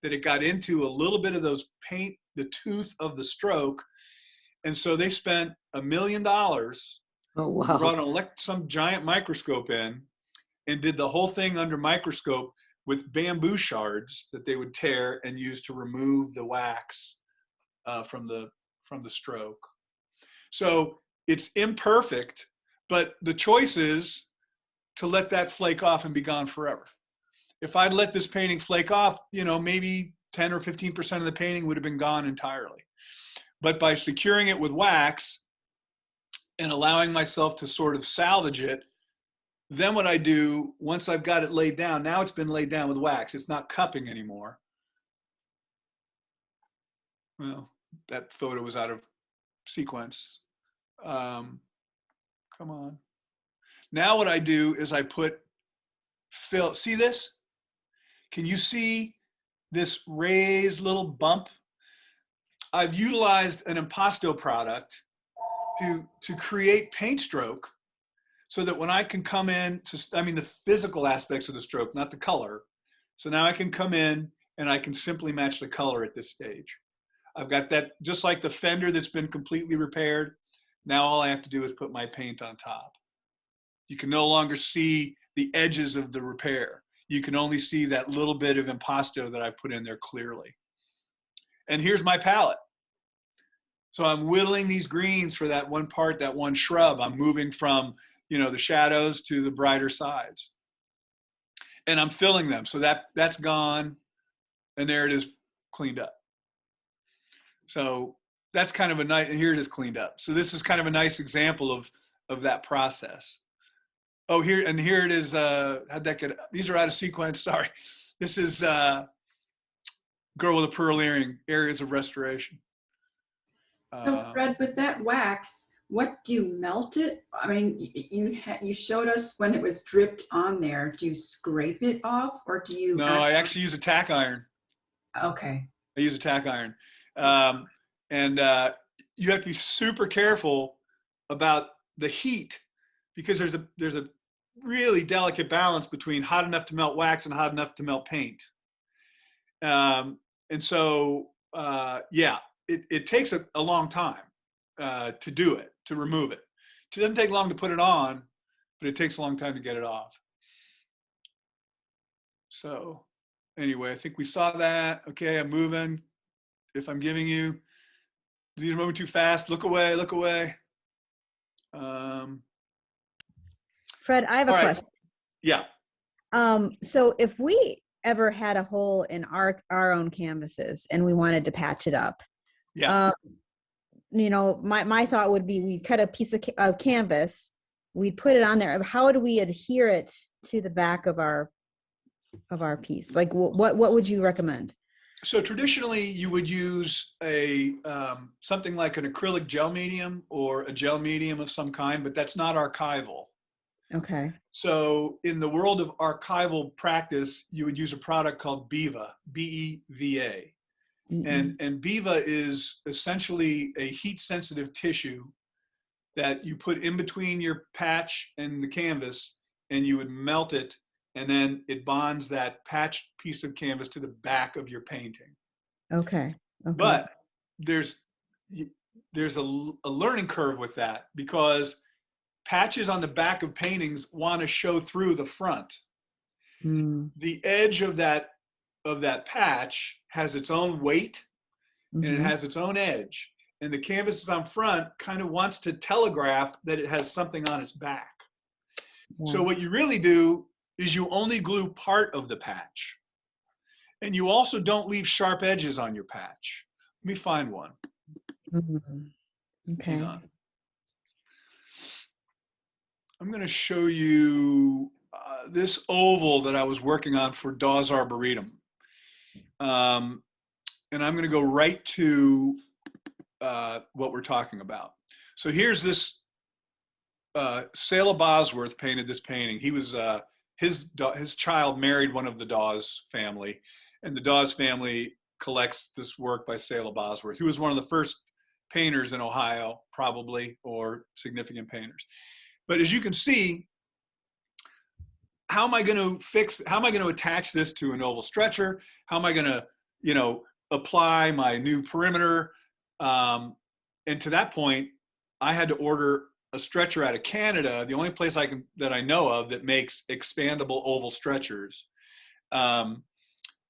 [SPEAKER 1] that it got into a little bit of those paint, the tooth of the stroke. And so they spent $1 million,
[SPEAKER 7] Oh, wow.
[SPEAKER 1] brought some giant microscope in and did the whole thing under microscope with bamboo shards that they would tear and use to remove the wax from the stroke. So it's imperfect, but the choice is to let that flake off and be gone forever. If I'd let this painting flake off, maybe 10 or 15% of the painting would have been gone entirely. But by securing it with wax and allowing myself to sort of salvage it, then what I do, once I've got it laid down, now it's been laid down with wax. It's not cupping anymore. Well, that photo was out of sequence. Come on. Now what I do is I put fill. See this? Can you see this raised little bump? I've utilized an impasto product to create paint stroke so that when I can come in the physical aspects of the stroke, not the color. So now I can come in and I can simply match the color at this stage. I've got that, just like the fender that's been completely repaired. Now all I have to do is put my paint on top. You can no longer see the edges of the repair. You can only see that little bit of impasto that I put in there clearly. And here's my palette. So I'm whittling these greens for that one part, that one shrub. I'm moving from, the shadows to the brighter sides. And I'm filling them. So that's gone. And there it is cleaned up. So that's kind of a nice, and here it is cleaned up. So this is kind of a nice example of that process. Oh, here it is. How'd that get? These are out of sequence. Sorry. This is Girl with a Pearl Earring, areas of restoration.
[SPEAKER 5] So Fred, with that wax, what do you melt it? I mean, you showed us when it was dripped on there. Do you scrape it off, or do you?
[SPEAKER 1] No, I actually use a tack iron.
[SPEAKER 5] Okay.
[SPEAKER 1] I use a tack iron. And you have to be super careful about the heat, because there's a really delicate balance between hot enough to melt wax and hot enough to melt paint. And so, yeah, it takes a long time to do it, to remove it. It doesn't take long to put it on, but it takes a long time to get it off. So anyway, I think we saw that. Okay, I'm moving. If I'm giving you, these are moving too fast, look away, look away.
[SPEAKER 8] Fred, I have a
[SPEAKER 1] All right.
[SPEAKER 8] question.
[SPEAKER 1] Yeah.
[SPEAKER 8] So if we ever had a hole in our own canvases and we wanted to patch it up,
[SPEAKER 1] Yeah.
[SPEAKER 8] you know, my thought would be we cut a piece of canvas, we'd put it on there. How do we adhere it to the back of our piece? Like what would you recommend?
[SPEAKER 1] So traditionally you would use a something like an acrylic gel medium or a gel medium of some kind, but that's not archival.
[SPEAKER 8] Okay.
[SPEAKER 1] So in the world of archival practice, you would use a product called Biva, B-E-V-A. And Biva is essentially a heat-sensitive tissue that you put in between your patch and the canvas, and you would melt it, and then it bonds that patched piece of canvas to the back of your painting.
[SPEAKER 8] Okay.
[SPEAKER 1] But there's a learning curve with that, because patches on the back of paintings want to show through the front. The edge of that patch has its own weight, and it has its own edge. And the canvas that's on front kind of wants to telegraph that it has something on its back.
[SPEAKER 8] Yeah.
[SPEAKER 1] So what you really do is you only glue part of the patch. And you also don't leave sharp edges on your patch. Let me find one.
[SPEAKER 8] Okay.
[SPEAKER 1] Hang on. I'm going to show you this oval that I was working on for Dawes Arboretum. And I'm going to go right to what we're talking about. So here's this, Selah Bosworth painted this painting. He was, his child married one of the Dawes family, and the Dawes family collects this work by Selah Bosworth, who was one of the first painters in Ohio, probably, or significant painters. But as you can see, how am I going to attach this to an oval stretcher? How am I going to, you know, apply my new perimeter? And to that point, I had to order a stretcher out of Canada, the only place that I know of that makes expandable oval stretchers.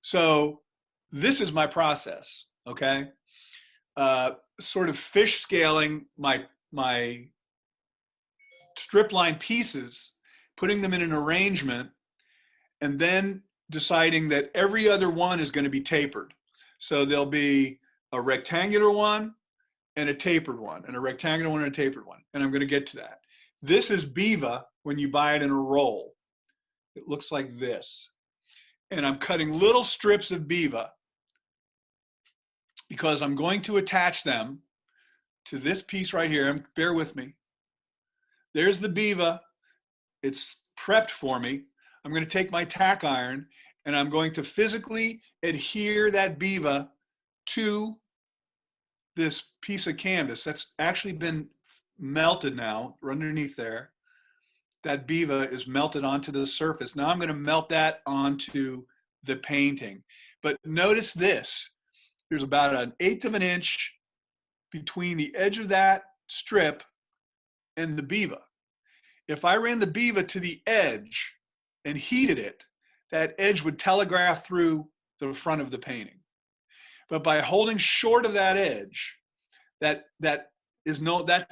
[SPEAKER 1] So this is my process, okay? Sort of fish scaling my strip line pieces, putting them in an arrangement, and then deciding that every other one is going to be tapered. So there'll be a rectangular one and a tapered one, and a rectangular one and a tapered one. And I'm going to get to that. This is Biva when you buy it in a roll. It looks like this. And I'm cutting little strips of Biva because I'm going to attach them to this piece right here. Bear with me. There's the Biva. It's prepped for me. I'm going to take my tack iron and I'm going to physically adhere that Biva to this piece of canvas that's actually been melted now underneath there. That Biva is melted onto the surface. Now I'm going to melt that onto the painting. But notice this, there's about 1/8 of an inch between the edge of that strip and the Biva. If I ran the Biva to the edge and heated it, that edge would telegraph through the front of the painting. But by holding short of that edge, that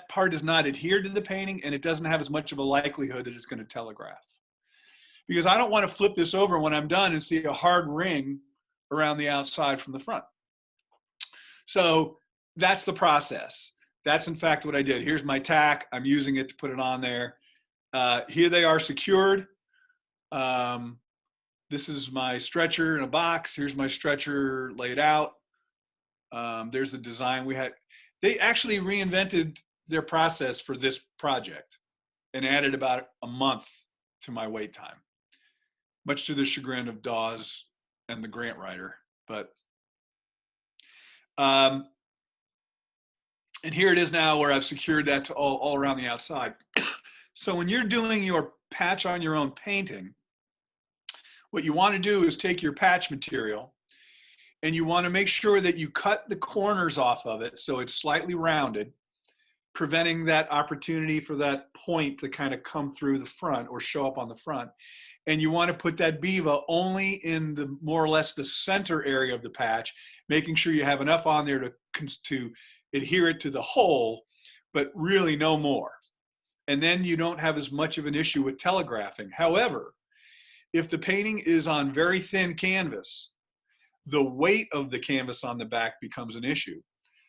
[SPEAKER 1] part is not adhered to the painting, and it doesn't have as much of a likelihood that it's going to telegraph. Because I don't want to flip this over when I'm done and see a hard ring around the outside from the front. So that's the process. That's in fact what I did. Here's my tack. I'm using it to put it on there. Here they are secured. This is my stretcher in a box. Here's my stretcher laid out. There's the design we had. They actually reinvented their process for this project and added about a month to my wait time, much to the chagrin of Dawes and the grant writer. But and here it is now where I've secured that to all around the outside. So when you're doing your patch on your own painting, what you want to do is take your patch material and you want to make sure that you cut the corners off of it so it's slightly rounded, preventing that opportunity for that point to kind of come through the front or show up on the front. And you want to put that beaver only in the more or less the center area of the patch, making sure you have enough on there to adhere it to the whole, but really no more. And then you don't have as much of an issue with telegraphing. However, if the painting is on very thin canvas, the weight of the canvas on the back becomes an issue.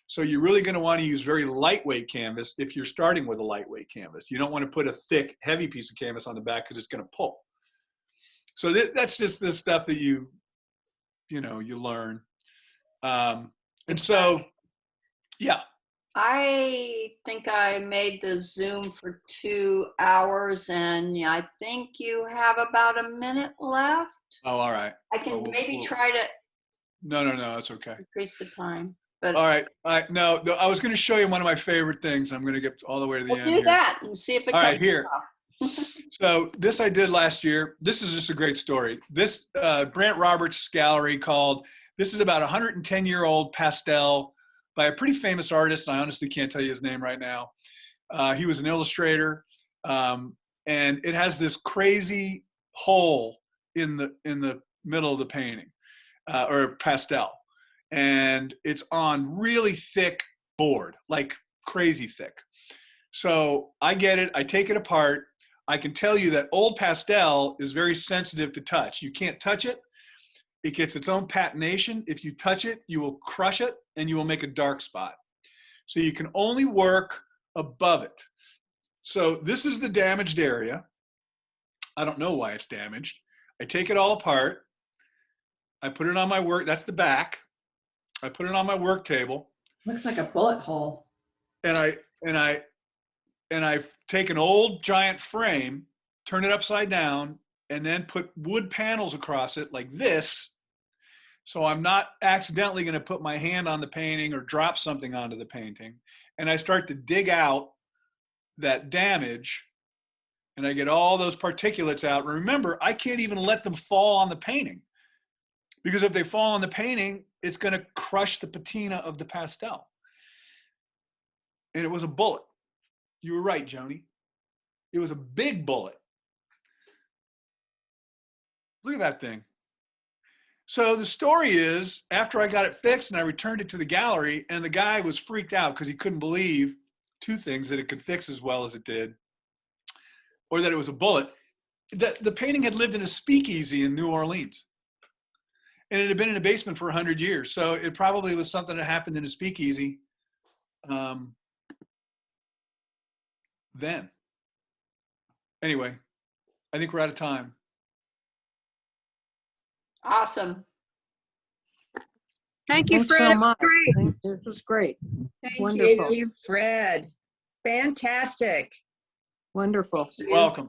[SPEAKER 1] So you're really going to want to use very lightweight canvas if you're starting with a lightweight canvas. You don't want to put a thick, heavy piece of canvas on the back because it's going to pull. So that's just the stuff that you learn. And so, yeah.
[SPEAKER 4] I think I made the Zoom for 2 hours, and I think you have about a minute left.
[SPEAKER 1] Oh, all right.
[SPEAKER 4] I can maybe try to
[SPEAKER 1] No, that's okay.
[SPEAKER 4] increase the time. But
[SPEAKER 1] all right. No, I was going to show you one of my favorite things. I'm going to get all the way to the
[SPEAKER 4] we'll
[SPEAKER 1] end
[SPEAKER 4] do
[SPEAKER 1] here.
[SPEAKER 4] that and see if it
[SPEAKER 1] All
[SPEAKER 4] comes
[SPEAKER 1] right, here. So this I did last year. This is just a great story. This Brant Roberts gallery this is about a 110-year-old pastel by a pretty famous artist, and I honestly can't tell you his name right now. He was an illustrator, and it has this crazy hole in the middle of the painting, or pastel. And it's on really thick board, like crazy thick. So I get it, I take it apart. I can tell you that old pastel is very sensitive to touch. You can't touch it. It gets its own patination. If you touch it, you will crush it and you will make a dark spot. So you can only work above it. So this is the damaged area. I don't know why it's damaged. I take it all apart. I put it on my work, that's the back. I put it on my work table.
[SPEAKER 5] Looks like a bullet hole.
[SPEAKER 1] And I take an old giant frame, turn it upside down, and then put wood panels across it like this. So I'm not accidentally going to put my hand on the painting or drop something onto the painting. And I start to dig out that damage, and I get all those particulates out. And remember, I can't even let them fall on the painting, because if they fall on the painting, it's going to crush the patina of the pastel. And it was a bullet. You were right, Joni. It was a big bullet. Look at that thing. So the story is, after I got it fixed and I returned it to the gallery, and the guy was freaked out because he couldn't believe two things: that it could fix as well as it did, or that it was a bullet. The painting had lived in a speakeasy in New Orleans. And it had been in a basement for 100 years. So it probably was something that happened in a speakeasy then. Anyway, I think we're out of time.
[SPEAKER 4] Awesome.
[SPEAKER 3] Thank you,
[SPEAKER 7] Thanks
[SPEAKER 3] Fred.
[SPEAKER 7] so much.
[SPEAKER 3] Great.
[SPEAKER 7] This was great.
[SPEAKER 3] Thank
[SPEAKER 7] Wonderful.
[SPEAKER 2] Thank you, Fred. Fantastic.
[SPEAKER 7] Wonderful.
[SPEAKER 1] You're welcome.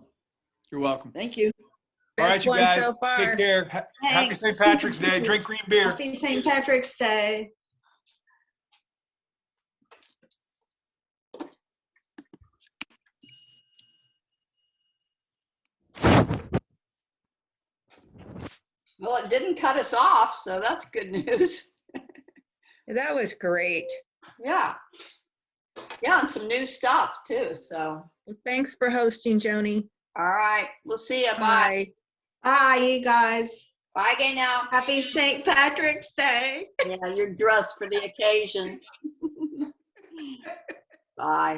[SPEAKER 1] You're welcome.
[SPEAKER 9] Thank you.
[SPEAKER 1] All right,
[SPEAKER 2] Best
[SPEAKER 1] you
[SPEAKER 2] one
[SPEAKER 1] guys.
[SPEAKER 2] so far.
[SPEAKER 1] Take care. Happy
[SPEAKER 9] Thanks.
[SPEAKER 1] St. Patrick's Day. Drink green beer.
[SPEAKER 9] Happy St. Patrick's Day.
[SPEAKER 4] Well, it didn't cut us off, so that's good news.
[SPEAKER 2] That was great.
[SPEAKER 4] Yeah. Yeah, and some new stuff too. So,
[SPEAKER 2] Well, thanks for hosting, Joni.
[SPEAKER 4] all right. We'll see you. Bye.
[SPEAKER 2] Bye.
[SPEAKER 9] Bye, you guys.
[SPEAKER 4] Bye, gay now.
[SPEAKER 9] Happy St. Patrick's Day.
[SPEAKER 4] Yeah, you're dressed for the occasion. Bye.